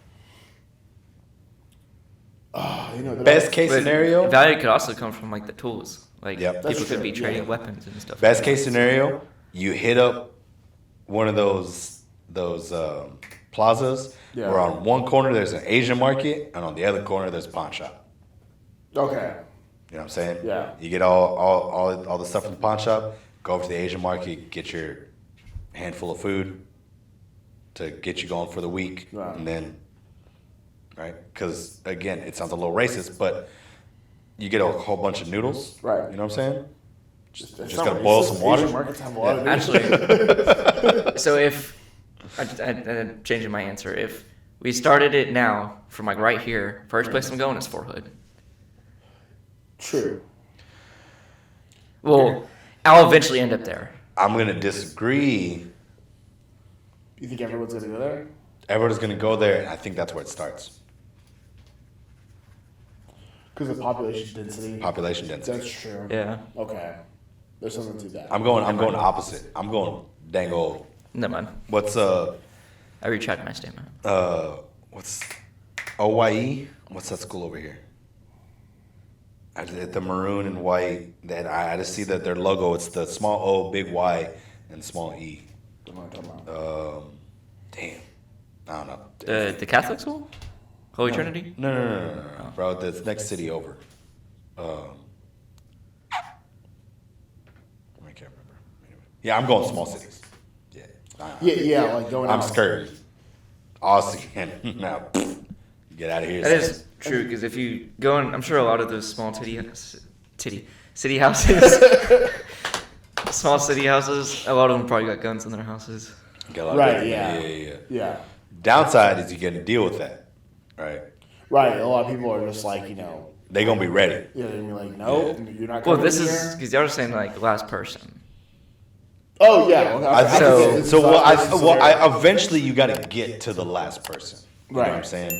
Best case But scenario. value could also come from like the tools. Like Yep. people That's could be true, trading yeah. weapons and stuff. Best like case scenario, you hit up one of those plazas Yeah. where on one corner there's an Asian market and on the other corner there's a pawn shop. Okay. You know what I'm saying? Yeah. You get all the stuff from the pawn shop, go over to the Asian market, get your handful of food to get you going for the week, Right. and then, right? Because again, it sounds a little racist, but you get a whole bunch of noodles. Right. You know what I'm saying? Just gotta boil some water. Asian markets have a lot of Actually, so if I'm changing my answer, if we started it now from like right here, first place I'm going is Fort Hood. True. Well, I'll eventually end up there. I'm gonna disagree. You think everyone's gonna go there? Everyone's gonna go there, and I think that's where it starts. Because of population density. Population density. That's true. Yeah. Okay. There's something to that. I'm going opposite. I'm going dang old. Never mind. What's I retract my statement. what's OYE? What's that school over here? The maroon and white. That I just see that their logo. It's the small O, big Y, and small E. What am I talking about? Damn. I don't know. The Catholic school? Holy Trinity? No, bro. The next city over. I can't remember. Anyway. Yeah, I'm going small cities. Yeah. Yeah, like going I'm out. scared. Austin, now, get out of here. That is true, because if you go in, I'm sure a lot of those small city houses, small city houses, a lot of them probably got guns in their houses. Right, yeah. Downside is you got to deal with that, right? Right, a lot of people are just like, you know. They going to be ready. Yeah, they're going to be like, no, you're not Well, coming this in is, here. because y'all are saying, like, last person. Oh, yeah. Okay. Eventually you got to get to the last person. You know what I'm saying?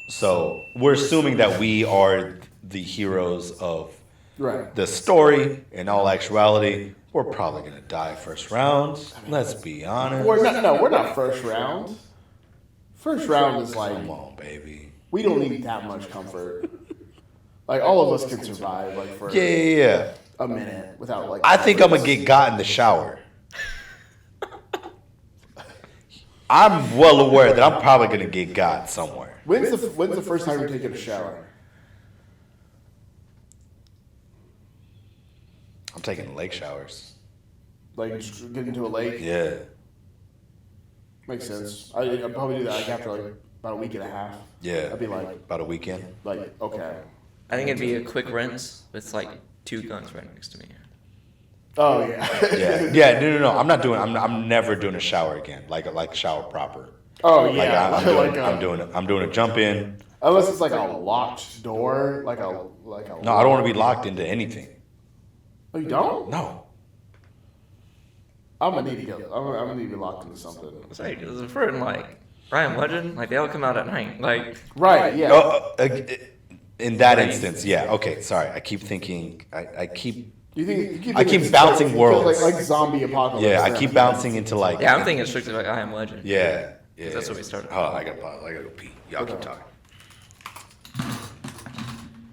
So we're assuming that we are the heroes of the story. In all actuality, we're probably going to die first round. Let's be honest. We're not first round. First round is like, come on, baby. We don't need that much comfort. Like, all of us can survive, like, for a minute without, like... I think I'm going to get got in the shower. I'm well aware that I'm probably going to get got somewhere. When's the first time you're taking a shower? I'm taking lake showers. Like, just get into a lake? Yeah. Makes sense. I'd probably do that, like, after, like, about a week and a half. Yeah. I'd be like... About a weekend? Like, okay. I think it'd be a quick rinse with, like, 2 guns right next to me. Oh, yeah. Yeah, no. I'm never doing a shower again. Like a shower proper. Oh, yeah. I'm doing a jump in. Unless it's like a locked door, like a. No, I don't want to be locked into anything. Oh, you don't? No. I'm gonna need to go. I'm gonna need to be locked into something. Sorry, because if we're in, like, Ryan Legend, like, they all come out at night. Like. Right. Yeah. In that instance, yeah. Okay, sorry. I keep thinking. I keep bouncing like, worlds. Like zombie apocalypse. Yeah, I keep bouncing into like. Yeah, I'm thinking strictly like I Am Legend. Yeah. That's what we started. Oh, I gotta pause. I gotta go pee. Y'all keep talking.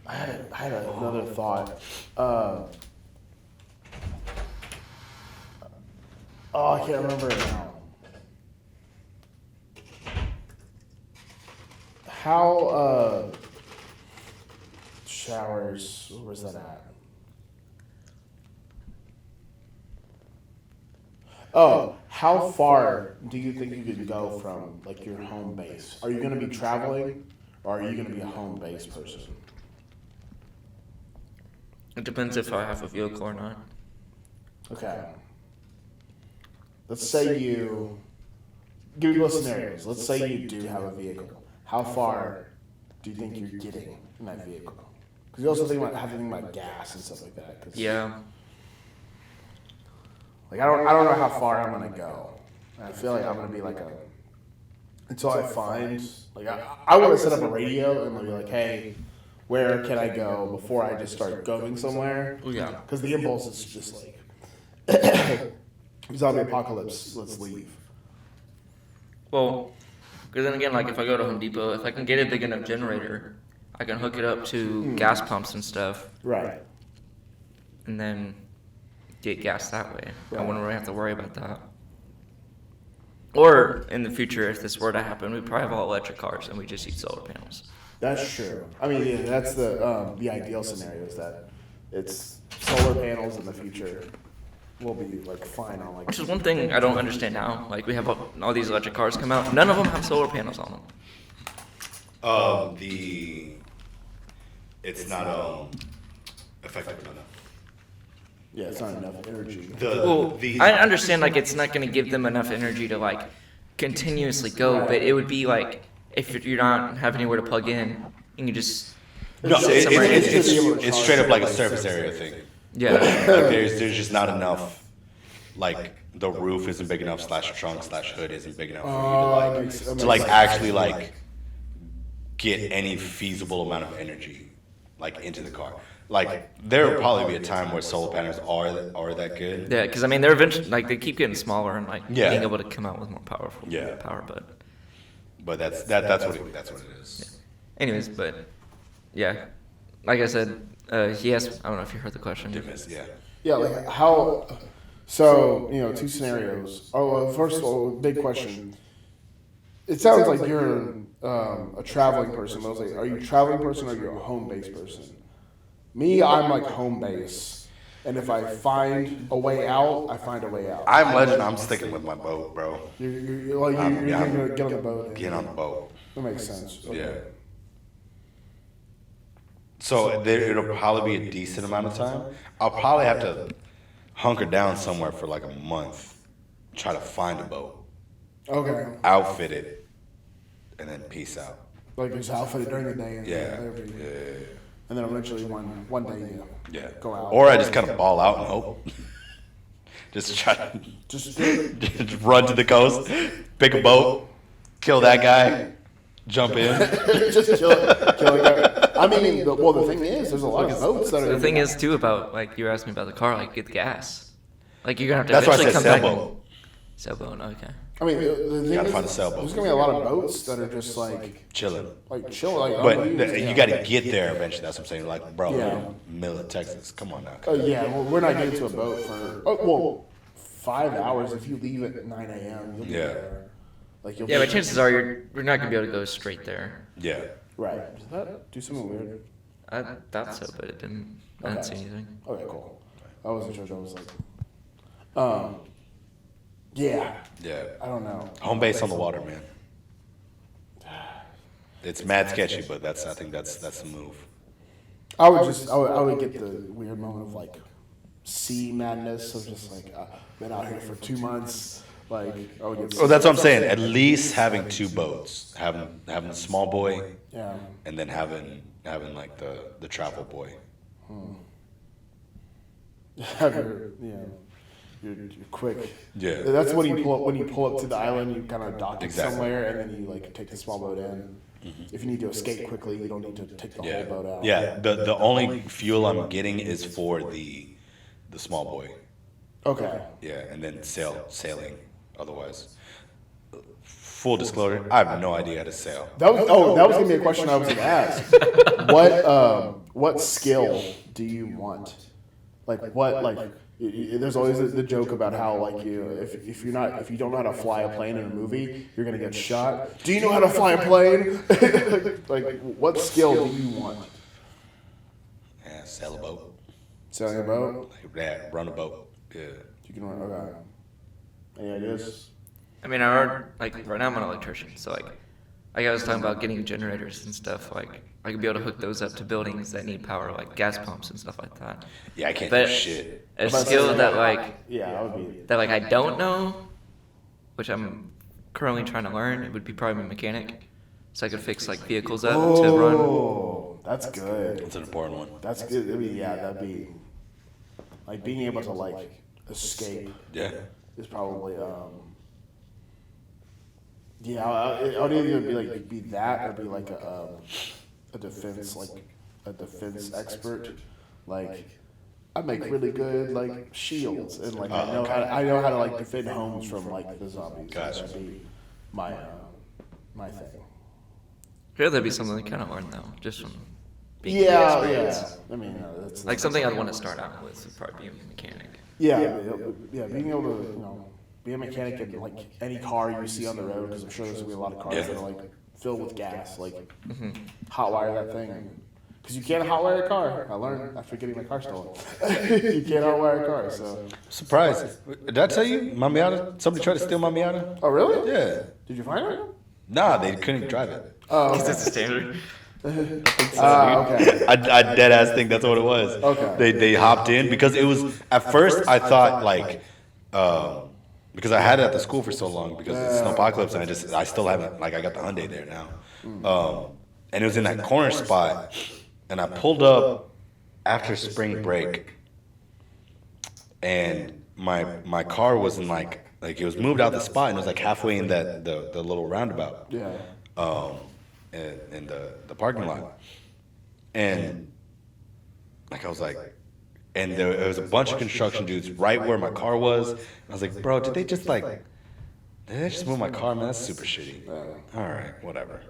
I had another thought. I can't remember it now. How showers? Where was that at? Oh, how far do you think you could go from like your home base? Are you going to be traveling, or are you going to be a home base person? It depends if I have a vehicle or not. Okay. Let's say you. Give me both scenarios. Let's say you do have a vehicle. How far do you think you're getting in that vehicle? Because you also have to think about gas and stuff like that. Yeah. Like I don't know how far I'm gonna go. I feel like I'm gonna be like until I find like I want to set up a radio and be like, hey, where can I go before I just start going somewhere? Yeah. Because the impulse is just like zombie apocalypse. Let's leave. Well, because then again, like if I go to Home Depot, if I can get a big enough generator, I can hook it up to gas pumps and stuff. Right. And then get gas that way. I wouldn't really have to worry about that. Or in the future, if this were to happen, we'd probably have all electric cars and we just use solar panels. That's true. I mean, yeah, that's the ideal scenario is that it's solar panels in the future. We'll be like fine on like. Which is one thing I don't understand now. Like we have all these electric cars come out. None of them have solar panels on them. It's not effective enough. Yeah, it's not enough energy. I understand like it's not going to give them enough energy to like continuously go, but it would be like if you're not have anywhere to plug in, you can just sit somewhere. It's straight up like a surface area thing. Yeah. Like there's just not enough. Like the roof isn't big enough. /trunk/hood isn't big enough for you to like actually like get any feasible amount of energy like into the car. Like there will probably be a time where solar panels are that good. Yeah, because I mean they're eventually like they keep getting smaller and like being able to come out with more powerful power, but that's what it is. Yeah. Anyways, but yeah, like I said, he asked. I don't know if you heard the question. Yeah, like how. So two scenarios. First of all, big question. It sounds like you're a traveling person. Are you a traveling person or are you a home based person? Me, I'm like home base. And if I find a way out, I find a way out. I'm legend. I'm sticking with my boat, bro. You're gonna get on the boat. Get on the boat. That makes sense. Okay. Yeah. So it'll probably be a decent amount of time. I'll probably have to hunker down somewhere for like a month, try to find a boat, Okay. outfit it, and then peace out. Like just outfit it during the day. And Yeah. And then eventually one day Yeah. go out. Or I just kind of ball out and hope. Just try to Just run to the coast, pick a boat, kill that guy, jump in. just kill it. I mean, the thing is, there's a lot of boats that are. The thing is too about like you asked me about the car, like get the gas. Like you're gonna have to That's why I eventually said come back. sailboat. Sailboat, okay. I mean, the thing Gotta is, find a sailboat. there's gonna be a lot of boats that are just like Chilling. chill, like. But unused. you got to get there eventually. That's what I'm saying. Like, bro, Yeah. we're in the middle of Texas. Come on now. Yeah, well, we're not getting to a boat for 5 hours. If you leave at 9 a.m., you'll be Yeah. there. Like you'll Yeah, be- but chances are you're not gonna be able to go straight there. Yeah. Right. Does that do something weird? I thought so, but it didn't. I didn't see anything. Okay, cool. I wasn't sure. That was like, yeah. Yeah. I don't know. Home base on the water, man. It's mad sketchy, but I think that's the move. I would get the weird moment of like sea madness of just like been out here for 2 months. Like I would get. Oh, that's what I'm saying. At least having two boats, having the small boy, Yeah. and then having like the travel boy. You're quick. Yeah. That's when you pull up to the island. You kind of dock it Exactly. somewhere, and then you like take the small boat in. If you need to escape quickly, you don't need to take the Yeah. whole boat out. Yeah. The only fuel I'm getting is for the small boy. Okay. Yeah, and then sailing. Otherwise, full disclosure, I have no idea how to sail. That was gonna be a question I was gonna ask. What skill do you want? Like what there's always the joke about how like if you don't know how to fly a plane in a movie, you're gonna get shot. Do you know how to fly a plane? Like what skill do you want? Yeah, sail a boat. Sailing a boat? Yeah, run a boat. Yeah. You can run. Okay. Any ideas? I mean, I already, like right now I'm an electrician, so like I was talking about getting generators and stuff. Like I could be able to hook those up to buildings that need power, like gas pumps and stuff like that. Yeah, I can't But do shit. a skill that like Yeah, I would be. that like I don't know, which I'm currently trying to learn, it would be probably a mechanic, so I could fix like vehicles up to run. Oh, that's good. It's an important one. That's good. I mean, yeah, that'd be like being able to like escape Yeah. is probably yeah. I would either be that or be like a defense expert. Like I make really good like shields and like I know how to like defend homes from like the zombies. Gotcha. That'd be my thing. Here that'd be something I kind of learn though, just from being Yeah, the yeah. experience. I mean, that's Like something I'd want to start out with would probably be a mechanic. yeah. Being able to be a mechanic in like any car you see on the road, because I'm sure there's gonna be a lot of cars Yeah. that are like filled with gas, like hotwire that thing. Because you can't hotwire a car. I learned after getting my car stolen. You can't hotwire a car. So. Surprise. Did I tell you, my Miata? Somebody tried to steal my Miata? Oh really? Yeah. Did you find it? Nah, they couldn't drive it. Oh, okay. That's a standard. Okay. I dead ass think that's what it was. Okay. They hopped in because it was at first I thought like because I had it at the school for so long because it's Snowpocalypse and I still haven't like I got the Hyundai there now. And it was in that corner spot and I pulled up after spring break and my car was in like it was moved out the spot and it was like halfway in that the little roundabout. Yeah. In the parking lot, and like I was like, and there was a bunch of construction dudes right where my car was. And I was like, bro, did they just move my car? Man, that's super shitty. All right, whatever.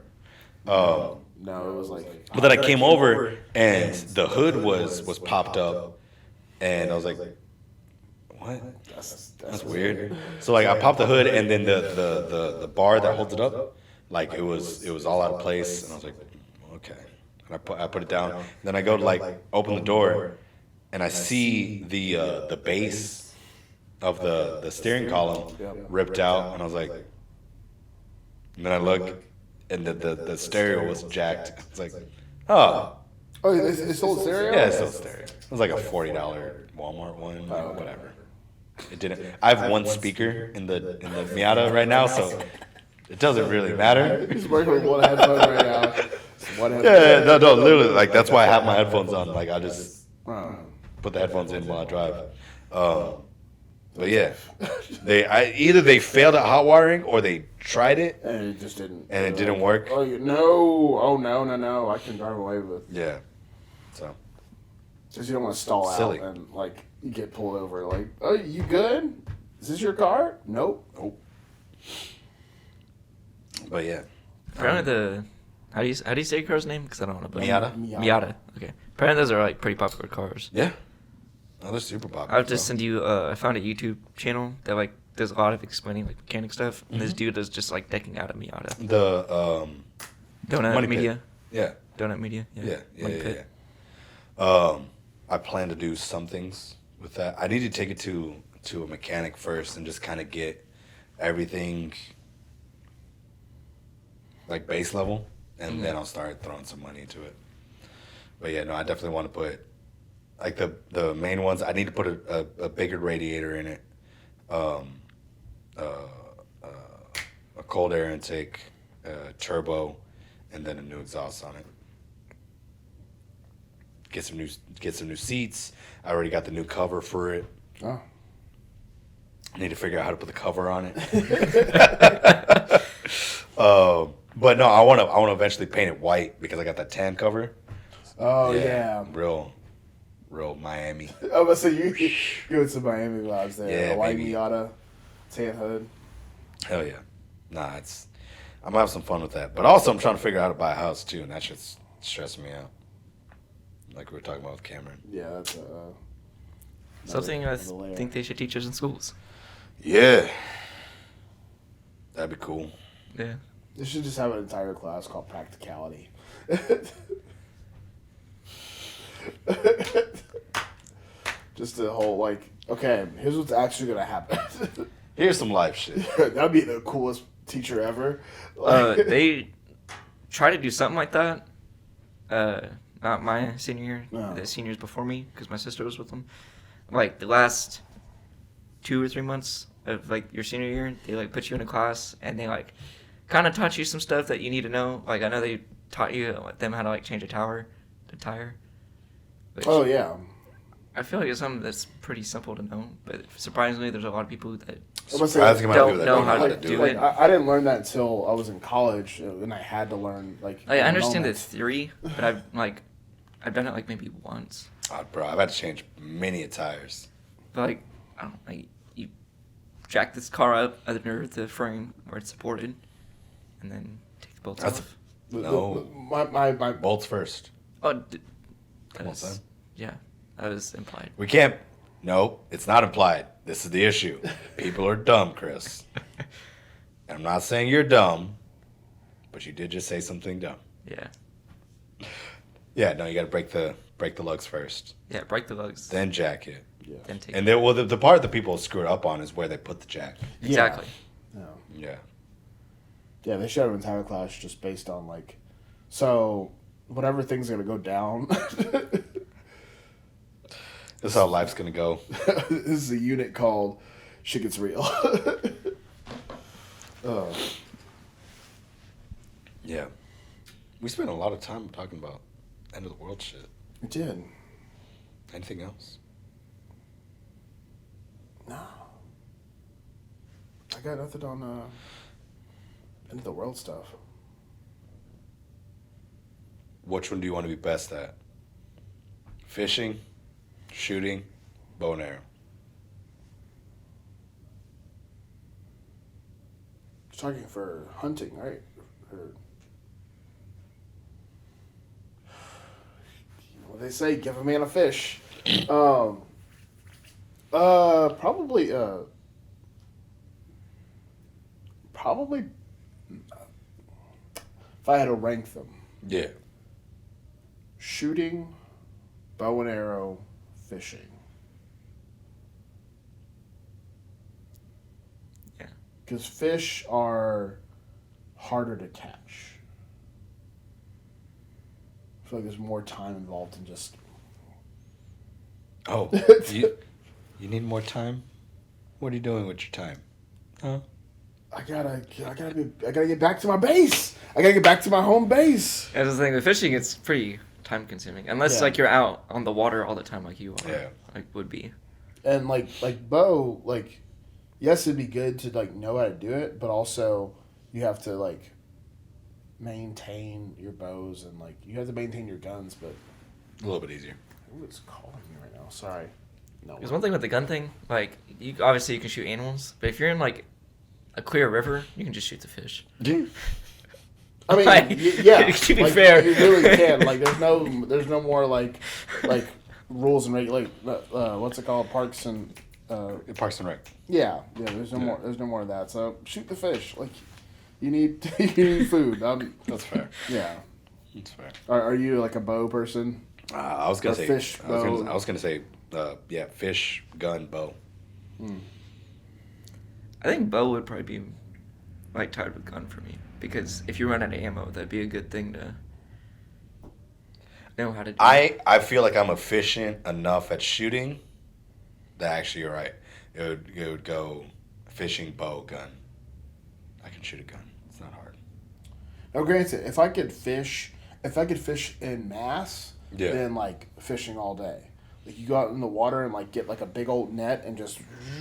No, it was like. But then I came over and the hood was popped up, and I was like, what? That's weird. So like I popped the hood and then the bar that holds it up. Like it was all out of place, and I was like, okay. And I put it down. Then I go to like open the door, and I see the base of the steering column ripped out, and I was like, and then I look, and the stereo was jacked. I was like, oh. Oh, it's sold stereo? Yeah, it's still stereo. It was like a $40 Walmart one, whatever. It didn't. I have one speaker in the Miata right now, so it doesn't really matter. He's working with one headphone right now. Yeah, no, literally, like that's why I have my headphones on. Like I just put the headphones in while I drive. But yeah, either they failed at hot wiring or they tried it and it just didn't. And it didn't work. Oh no! Oh no! I can drive away with. Yeah. So. Because you don't want to stall Silly. out and like you get pulled over. Like, oh, you good? Is this your car? Nope. But yeah. Apparently how do you say your car's name? Because I don't want to. Miata. Okay. Apparently those are like pretty popular cars. Yeah. Oh, they're super popular. I'll just send you. I found a YouTube channel that like does a lot of explaining like mechanic stuff, and this dude is just like decking out a Miata. The Donut Money Media. Pit. Yeah. Donut Media. Yeah. I plan to do some things with that. I need to take it to a mechanic first and just kind of get everything like base level, and then I'll start throwing some money into it. But yeah, no, I definitely want to put like the main ones. I need to put a bigger radiator in it, a cold air intake, turbo, and then a new exhaust on it. Get some new seats. I already got the new cover for it. Oh. I need to figure out how to put the cover on it. But no, I want to eventually paint it white because I got that tan cover. Oh yeah. Real Miami. Oh, so you go to Miami vibes there. Yeah, a white baby. Miata, tan hood. Hell yeah. Nah, I'm gonna have some fun with that. But also I'm trying to figure out how to buy a house too, and that shit's stressing me out. Like we were talking about with Cameron. Yeah, that's Something I think they should teach us in schools. Yeah. That'd be cool. Yeah. They should just have an entire class called practicality. Just the whole like, okay, here's what's actually gonna happen. Here's some life shit. That'd be the coolest teacher ever. They try to do something like that. Not my senior year, the seniors before me, because my sister was with them. Like the last 2 or 3 months of like your senior year, they like put you in a class and they like kind of taught you some stuff that you need to know. Like I know they taught you them how to like change a tire. Which Oh yeah. I feel like it's something that's pretty simple to know, but surprisingly, there's a lot of people that Don't know how to do it. I didn't learn that until I was in college, and I had to learn like. I understand the moments. theory, but I've done it like maybe once. Oh, bro, I've had to change many tires. But like, I don't like you jack this car up under the frame where it's supported, and then take the bolts off. No. My Bolts first. Oh, Come on, son. Yeah, that was implied. We can't. No, it's not implied. This is the issue. People are dumb, Chris. And I'm not saying you're dumb, but you did just say something dumb. Yeah. Yeah, no, you got to break the lugs first. Yeah, break the lugs. Then jack it. Yeah. Then take. And then, well, the part that people screwed up on is where they put the jack. Exactly. Yeah. Yeah. Yeah, they should have an entire class just based on like, so whatever thing's gonna go down. This is how life's gonna go. This is a unit called "Shit Gets Real." Yeah. We spent a lot of time talking about end of the world shit. We did. Anything else? No. I got nothing on end of the world stuff. Which one do you want to be best at? Fishing, shooting, bow and arrow. You're talking for hunting, right? Or, what they say, give a man a fish. Probably if I had to rank them. Yeah. Shooting, bow and arrow, fishing. Yeah. Because fish are harder to catch. I feel like there's more time involved in just. Oh, you need more time? What are you doing with your time? Huh? I gotta get back to my base. I gotta get back to my home base. That's the thing. With fishing, it's pretty time consuming, unless like you're out on the water all the time, like you are. Yeah. Like would be. And like bow, like, yes, it'd be good to like know how to do it, but also you have to like maintain your bows and like you have to maintain your guns. But A little bit easier. who is calling me right now? Sorry. No. There's one thing with the gun thing. Like you obviously you can shoot animals, but if you're in like a clear river, you can just shoot the fish. I mean, Like, yeah. to be like, fair. you really can. Like, there's no more like rules and what's it called? Parks and Parks and Rec. yeah. There's no more of that. So shoot the fish. Like, you need food. That's fair. Yeah. That's fair. Are you like a bow person? I was gonna Or say fish, bow. I was gonna say fish, gun, bow. I think bow would probably be like tied with gun for me, because if you run out of ammo, that'd be a good thing to know how to do. I feel like I'm efficient enough at shooting that actually you're right. It would go fishing, bow, gun. I can shoot a gun. It's not hard. Now, granted, if I could fish in mass, Yeah. then like fishing all day. Like you go out in the water and like get like a big old net and just,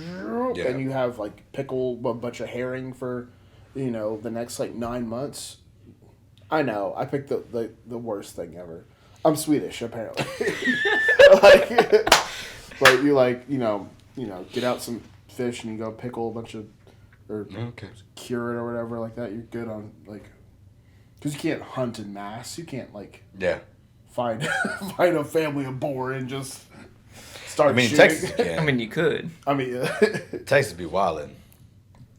and you have like pickle a bunch of herring for, the next like 9 months. I know I picked the worst thing ever. I'm Swedish apparently. But you get out some fish and you go pickle a bunch of, or cure it or whatever like that. You're good on like, because you can't hunt in mass. You can't like find a family of boar and just start. I mean, shooting. Texas you can. I mean, you could. I mean, Texas be wildin'.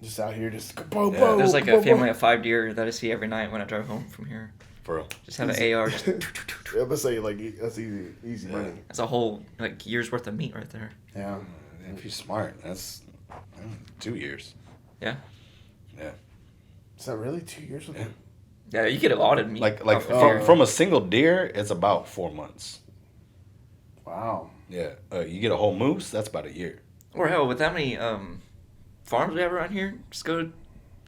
just out here, just boom, Yeah. boom. There's like boom, a family boom. of 5 deer that I see every night when I drive home from here. For real. Just have an AR. Just I'm gonna say like that's easy money. that's a whole like year's worth of meat right there. Yeah. If you're smart, that's 2 years. Yeah. Yeah. Is that really 2 years? Yeah. Yeah, you get a lot of meat. Like off of deer. from a single deer, it's about 4 months. Wow. Yeah. You get a whole moose, that's about a year. Or hell, with that many farms we have around here, just go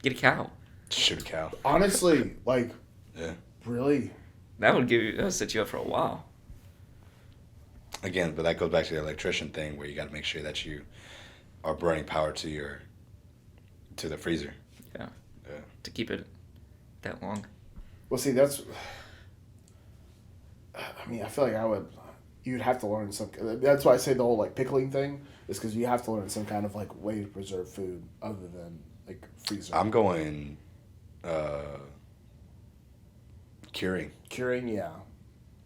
get a cow. Shoot a cow. Honestly, like, Yeah. really. That would set you up for a while. Again, but that goes back to the electrician thing where you got to make sure that you are burning power to the freezer. Yeah. Yeah. To keep it that long. Well, see, that's. I mean, I feel like you'd have to learn some. That's why I say the whole like pickling thing is because you have to learn some kind of like way to preserve food other than like freezer. I'm going curing. Curing, yeah,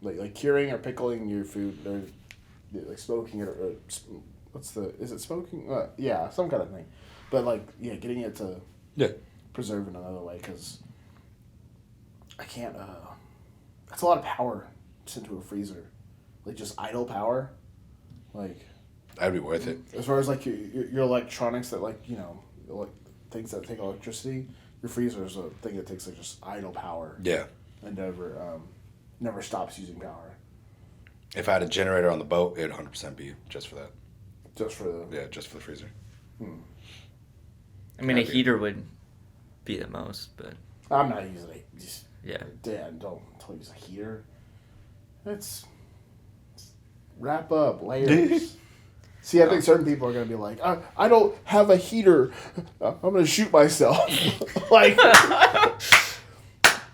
like curing or pickling your food, or like smoking it, or is it smoking? Yeah, some kind of thing, but like getting it to preserve in another way because I can't. That's a lot of power sent to a freezer, like just idle power, like. That'd be worth it. As far as like your electronics that like like things that take electricity, your freezer is a thing that takes like just idle power. Yeah. And never stops using power. If I had a generator on the boat, it would 100% be just for that. Just for the Just for the freezer. I mean, a heater would be the most, but I'm not using it. Just Dan, don't use a heater. It's wrap up layers. See, I think certain people are gonna be like, I don't have a heater. I'm gonna shoot myself. Like,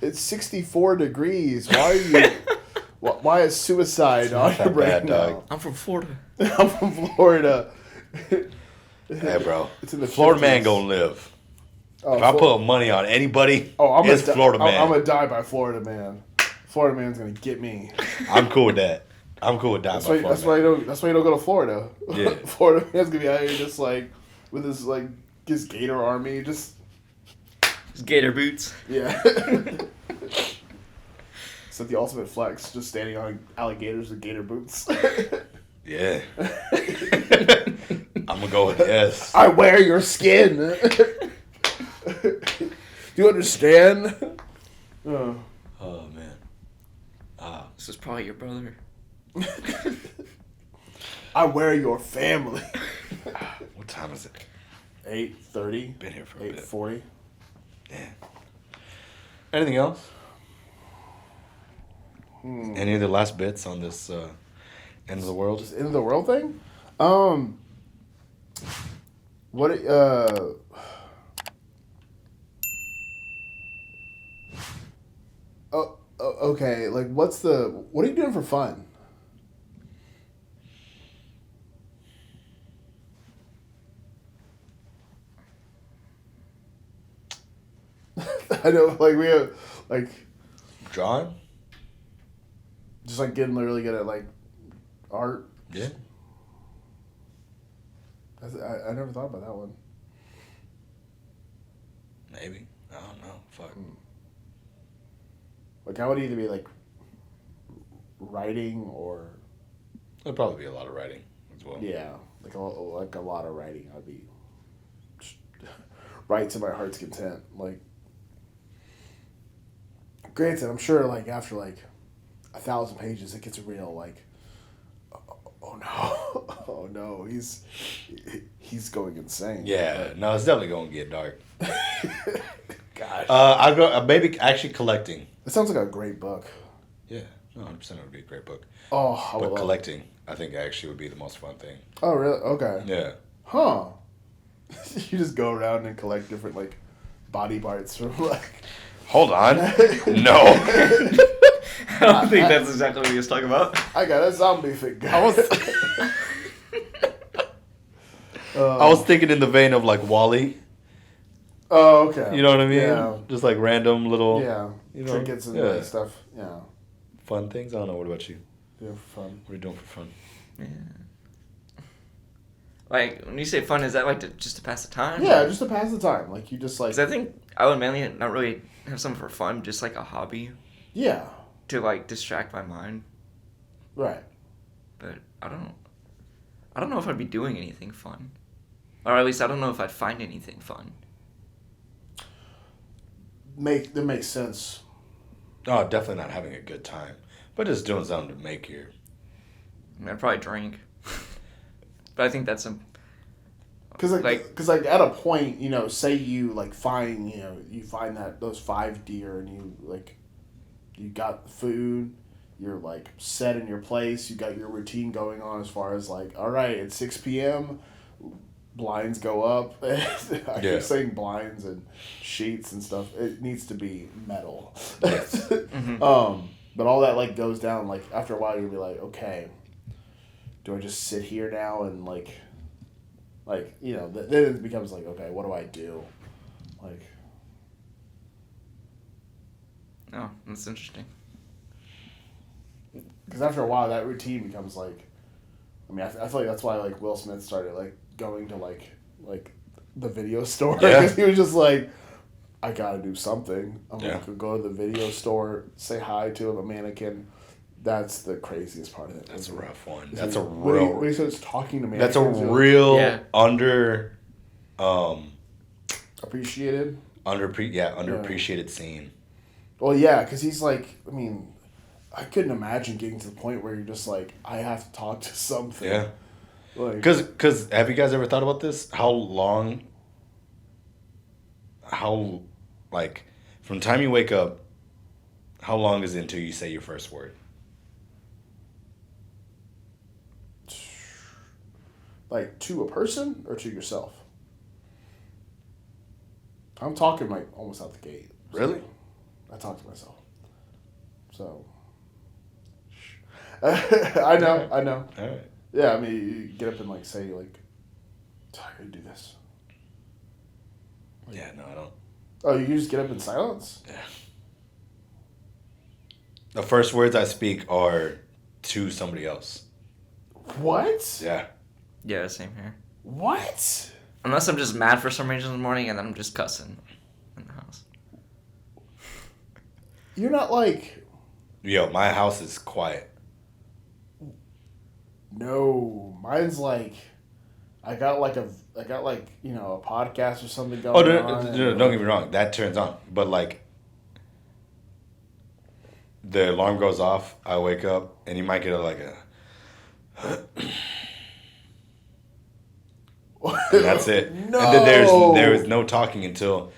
it's 64 degrees. Why are you? Why is suicide on your brain now? I'm from Florida. I'm from Florida. Hey, bro. It's in the Florida 50s. man gonna live. Oh, If I put money on anybody, it's Florida man. I'm gonna die by Florida man. Florida man's gonna get me. I'm cool with that. I'm cool with that. That's why you don't go to Florida. Yeah. Florida man's gonna be out here just like with his gator army, just Gator boots. yeah. It's like the ultimate flex, just standing on alligators with gator boots. Yeah. I'm gonna go with yes. I wear your skin. Do you understand? Oh man. This is probably your brother. I wear your family. What time is it? 8:30. Been here for a bit. 8:40. Yeah. Anything else? Any of the last bits on this end of the world? Just end of the world thing? What okay, like what are you doing for fun? I know, like we have like Drawing? just like getting really good at like art. Yeah. I never thought about that one. Maybe. I don't know. Fuck. Like I would either be like writing or There'll probably be a lot of writing as well. yeah, like a lot of writing. I'd be write to my heart's content. Like, granted, I'm sure like after like 1,000 pages, it gets real. Like, oh no, oh no, he's going insane. Yeah. No, it's definitely gonna get dark. Gosh, I'll go. Maybe actually collecting. it sounds like a great book. Yeah. No, 100% it would be a great book. Oh, I would But love it. collecting, I think actually would be the most fun thing. Oh, really? Okay. Yeah. Huh. You just go around and collect different like body parts from like. Hold on. No. I don't think that's exactly what he was talking about. I got a zombie figure. I was thinking in the vein of like Wall-E. Oh, okay. You know what I mean? Yeah. Just like random little Yeah. you know, Trinkets and yeah. like stuff. Yeah. fun things. I don't know. What about you? Yeah, for fun. What are you doing for fun? Yeah. Like, when you say fun, is that like just to pass the time? Yeah, just to pass the time. Like you just like. Because I think I would mainly not really have something for fun, just like a hobby Yeah. to like distract my mind. Right. But I don't know if I'd be doing anything fun, or at least I don't know if I'd find anything fun. That makes sense. Oh, definitely not having a good time, but just doing something to make your. I mean, I'd probably drink, but I think that's a. Cause like at a point, you know, say you like find those 5 deer and you got food, you're like set in your place, you got your routine going on as far as like, all right, it's 6 p.m. blinds go up. I keep saying blinds and sheets and stuff. It needs to be metal. Yes. Mm-hmm. But all that like goes down. Like after a while, you'll be like, okay, do I just sit here now and like you know? Then it becomes like, okay, what do I do? Like, Oh, that's interesting. because after a while, that routine becomes like. I mean, I feel like that's why like Will Smith started like going to like the video store because he was just like, I gotta do something. I'm gonna go to the video store, say hi to a mannequin. That's the craziest part of it. That's a rough one. Is That's he- a when real. he starts talking to mannequins. That's a you're like, real Yeah. appreciated. underappreciated scene. Well, yeah, because he's like, I mean, I couldn't imagine getting to the point where you're just like, I have to talk to something. Yeah. Like, Because have you guys ever thought about this? How like from the time you wake up, how long is it until you say your first word? like to a person or to yourself? I'm talking like almost out the gate. So Really? I talk to myself. So. I know. All right. Yeah, I mean, you get up and like say like, I gotta do this. Yeah, no, I don't. Oh, you just get up in silence? Yeah. The first words I speak are to somebody else. What? Yeah. Yeah, same here. What? Unless I'm just mad for some reason in the morning and then I'm just cussing in the house. You're not like. Yo, my house is quiet. No, mine's like I got like a podcast or something going Oh, on. don't get me wrong. That turns on. But, like, the alarm goes off, I wake up, and you might get and that's it. No. And then there is no talking until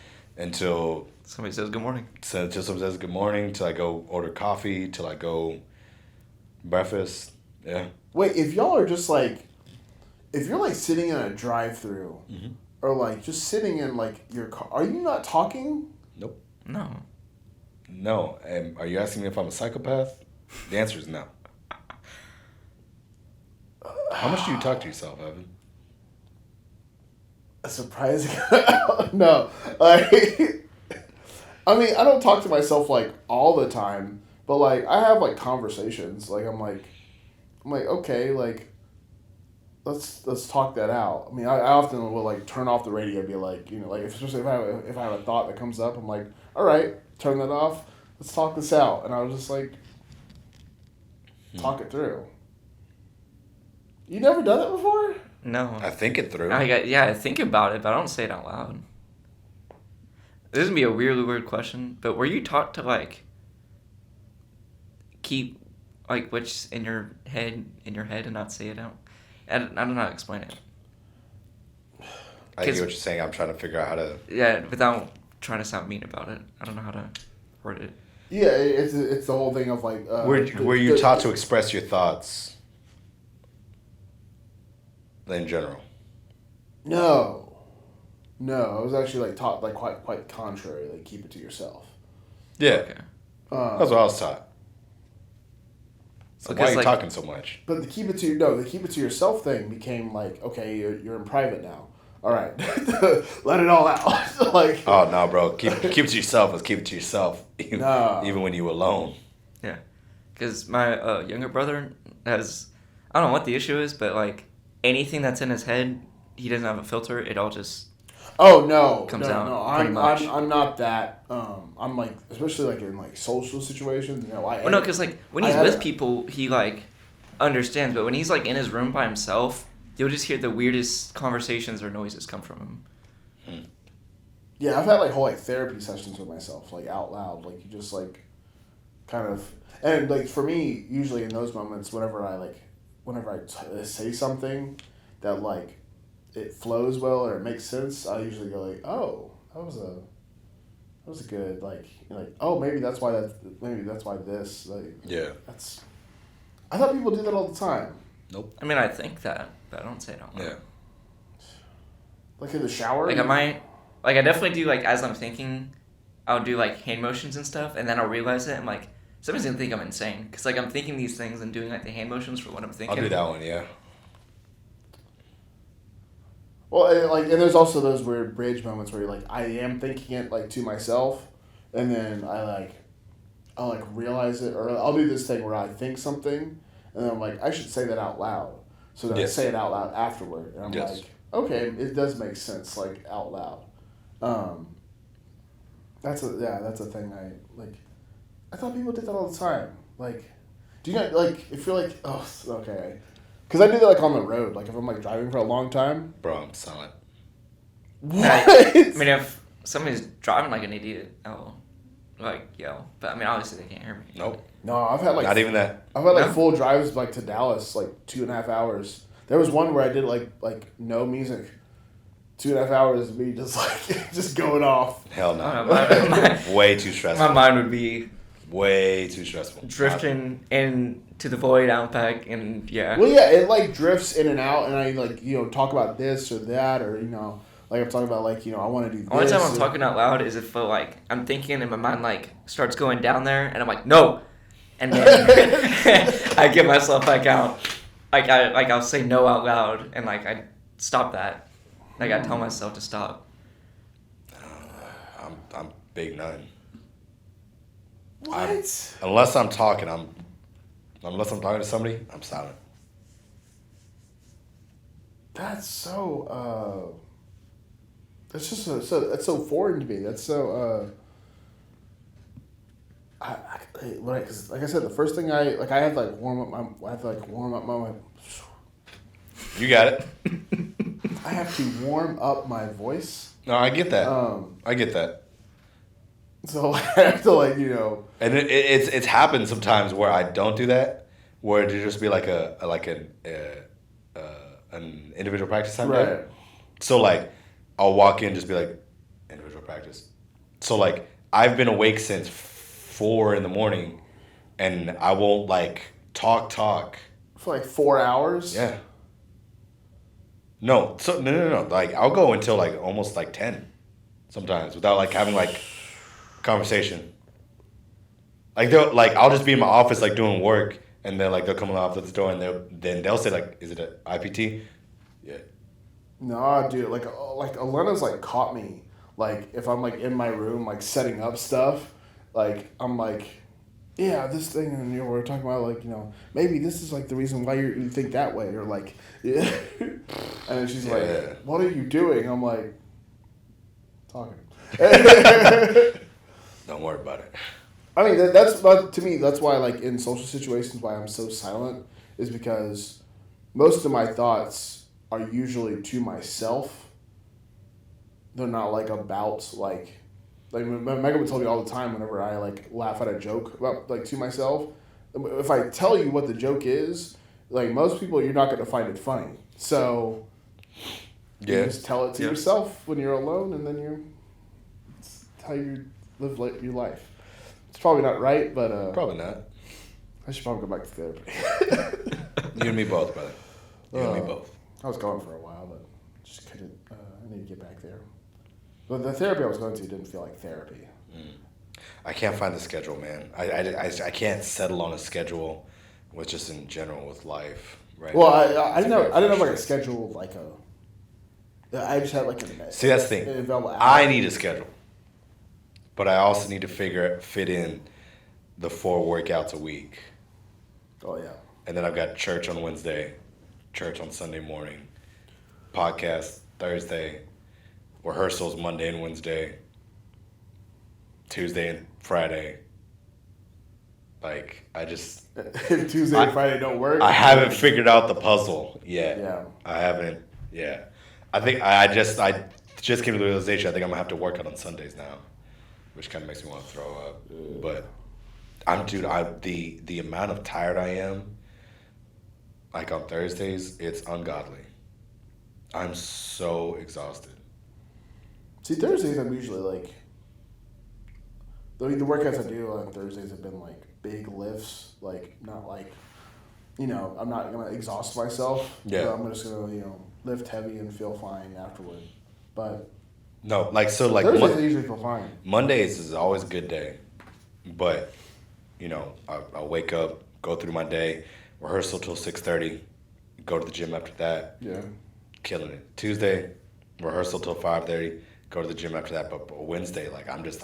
Somebody says good morning. until someone says good morning, till I go order coffee, till I go breakfast. Yeah. Wait, if y'all are just like, if you're like sitting in a drive-through, or like just sitting in like your car, are you not talking? Nope. No. No. And are you asking me if I'm a psychopath? The answer is no. How much do you talk to yourself, Evan? Surprising. No, like, I mean, I don't talk to myself like all the time, but like I have like conversations. Like I'm like, okay, like let's talk that out. I mean, I often will like turn off the radio, and be like, like especially if I have a thought that comes up, I'm like, all right, turn that off. Let's talk this out, and I was just like, talk it through. You never done that before? No. I think it through. I think about it, but I don't say it out loud. This is gonna be a really weird question, but were you taught to like keep like what's in your head and not say it out? I don't know how to explain it. I get what you're saying. I'm trying to figure out how to. Yeah, without trying to sound mean about it. I don't know how to word it. Yeah, it's the whole thing of like. Were you taught to express your thoughts? In general. No, I was actually like taught like quite contrary. Like keep it to yourself. Yeah, Okay. that's what I was taught. So why are you talking so much? But the keep it to yourself thing became like, okay, you're in private now. All right, let it all out. Like, oh no, bro, keep it to yourself. Let's keep it to yourself. Even when you alone. Yeah, because my younger brother has, I don't know what the issue is, but like anything that's in his head, he doesn't have a filter. It all just oh no, comes no, out. no. I'm not that. I'm like, especially like in like social situations. Well, no, because like when he's with people, he like understands. But when he's like in his room by himself, you'll just hear the weirdest conversations or noises come from him. Yeah, I've had like whole like therapy sessions with myself, like out loud. Like you just like, kind of, and like for me, usually in those moments, whenever I say something that like it flows well or it makes sense, I usually go like, oh, that was a good like oh maybe that's why this like yeah that's. I thought people do that all the time. Nope. I mean, I think that, but I don't say it out loud. Yeah. Like in the shower. Like I definitely do like as I'm thinking, I'll do like hand motions and stuff, and then I'll realize it. I'm like, somebody's gonna think I'm insane because like I'm thinking these things and doing like the hand motions for what I'm thinking. I'll do that one, yeah. Well, and there's also those weird bridge moments where you're like, I am thinking it like to myself, and then I'll like realize it, or I'll do this thing where I think something, and then I'm like, I should say that out loud. So then I say it out loud afterward, and I'm like, okay, it does make sense like out loud. That's a thing I like. I thought people did that all the time. Like, do you not like if you're like, oh, okay, because I do that like on the road. Like if I'm like driving for a long time. Bro, I'm silent. What? I mean, if somebody's driving like an idiot, I'll like yell. But I mean, obviously they can't hear me. Nope. No, I've had like not even that. I've had like full drives like to Dallas, like 2.5 hours. There was one where I did like no music. 2.5 hours of me just like just going off. Hell no. Way too stressful. My mind would be way too stressful. Drifting into the void, out back, and yeah. Well, yeah, it like drifts in and out, and I like talk about this or that, or like I'm talking about like I want to do this. Only time I'm talking out loud is if like I'm thinking and my mind like starts going down there, and I'm like no, and then I get myself back out. Like I'll say no out loud, and like I stop that. Like I tell myself to stop. I'm big none. What? Unless I'm talking to somebody, I'm silent. That's so. That's just that's so foreign to me. That's so. Cause like I said, the first thing I have to warm up my. You got it. I have to warm up my voice. No, I get that. I get that. So I have to And it's happened sometimes where I don't do that, where it just be like an individual practice time. Right. Day. So like, I'll walk in and just be like, individual practice. So like, I've been awake since 4 a.m, and I won't talk for 4 hours. Yeah. No. So no. Like I'll go until almost 10, sometimes without having conversation. I'll just be in my office doing work, and then they'll come off at the door, and they'll say is it an IPT? Yeah. No, dude. Elena's caught me. If I'm in my room setting up stuff, I'm yeah, this thing, and we're talking about maybe this is the reason why you think that way, or yeah. And she's what are you doing? I'm talking. Don't worry about it. I mean, that's to me. That's why, in social situations, why I'm so silent is because most of my thoughts are usually to myself. They're not about Megan would tell me all the time whenever I laugh at a joke about to myself. If I tell you what the joke is, most people, you're not going to find it funny. So you just tell it to yourself when you're alone, and then it's how you live your life. It's probably not right, but probably not. I should probably go back to therapy. You and me both, brother. You and me both. I was going for a while, but just couldn't. I need to get back there. But the therapy I was going to didn't feel like therapy. I can't find the schedule, man. I can't settle on a schedule with just in general with life, right? Well, I didn't have a schedule I just had a. See, that's the thing. I need a schedule, but I also need to fit in the 4 workouts a week. Oh yeah. And then I've got church on Wednesday, church on Sunday morning, podcast Thursday, rehearsals Monday and Wednesday, Tuesday and Friday. I just Tuesday and Friday don't work. I haven't figured out the puzzle yet. Yeah. I haven't. Yeah. I think I just came to the realization I think I'm gonna have to work out on Sundays now, which kind of makes me want to throw up. But the amount of tired I am, on Thursdays, it's ungodly. I'm so exhausted. See, Thursdays I'm usually the workouts I do on Thursdays have been big lifts, not I'm not gonna exhaust myself. Yeah. I'm just gonna lift heavy and feel fine afterward. But no, Thursdays I usually feel fine. Mondays is always a good day, but I'll wake up, go through my day, rehearsal till 6:30, go to the gym after that. Yeah. Killing it. Tuesday, rehearsal till 5:30, go to the gym after that. But Wednesday, I'm just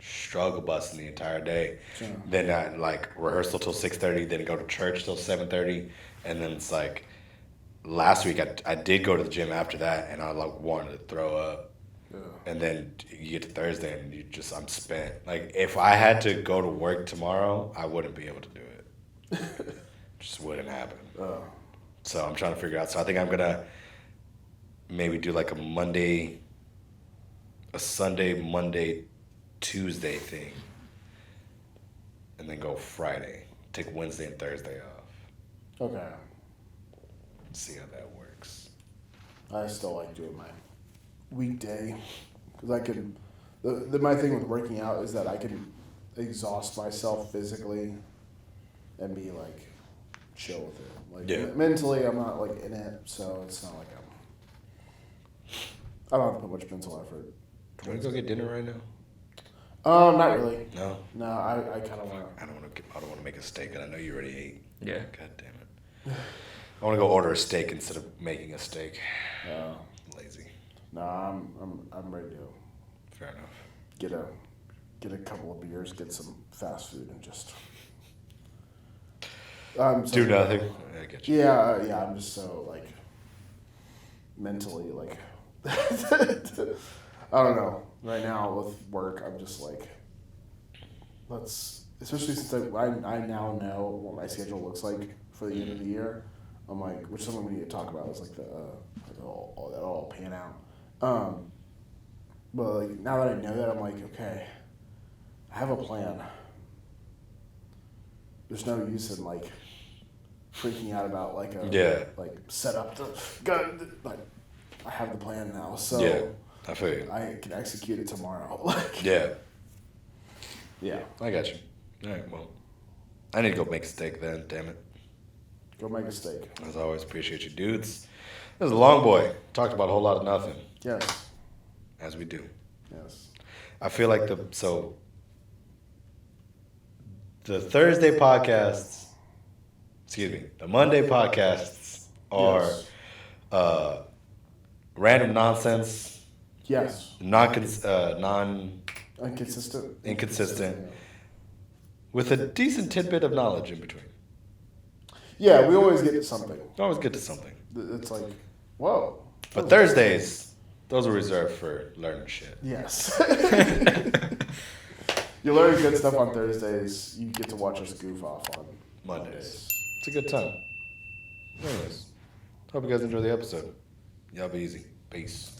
struggle busting the entire day. Sure. Then I rehearsal till 6:30, then go to church till 7:30, and then it's last week I did go to the gym after that, and I wanted to throw up. Yeah. And then you get to Thursday and I'm spent. If I had to go to work tomorrow, I wouldn't be able to do it. Just wouldn't happen. So I'm trying to figure out. So I think I'm gonna maybe do a Sunday, Monday, Tuesday thing, and then go Friday. Take Wednesday and Thursday off. Okay. See how that works. I still like doing my weekday because I can. My thing with working out is that I can exhaust myself physically and be chill with it. Mentally, I'm not in it, so it's not I don't have to put much mental effort. Do you want to go get dinner right now? Not really. No. No, I kind of want to. I don't want to make a steak, and I know you already ate. Yeah. God damn it. I want to go order a steak instead of making a steak. Lazy. Nah, I'm ready to. Fair enough. Get a couple of beers, get some fast food, and just. Do nothing. I get you. Yeah. I'm just so mentally I don't know. Right now with work, I'm just especially since I now know what my schedule looks like for the end of the year. I'm like, which is something we need to talk about is like all that all pan out. But like now that I know that, I'm like, okay, I have a plan. There's no use in like freaking out about like set up the gun. Like I have the plan now, so I feel you. I can execute it tomorrow. Yeah. I got you. All right, well, I need to go make a steak then. Damn it. Go make a steak. As always, appreciate you, dudes. This is a long boy. Talked about a whole lot of nothing. Yes. As we do. Yes. I feel like the Thursday podcasts, the Monday podcasts are random nonsense. Yes. Inconsistent. With a decent tidbit of knowledge in between. Yeah, we always get to something. Always get to something. It's like, whoa. But Thursdays, those are reserved for learning shit. Yes. You learn good stuff on Thursdays. You get to watch us goof off on Mondays. It's a good time. Anyways, hope you guys enjoy the episode. Y'all be easy. Peace.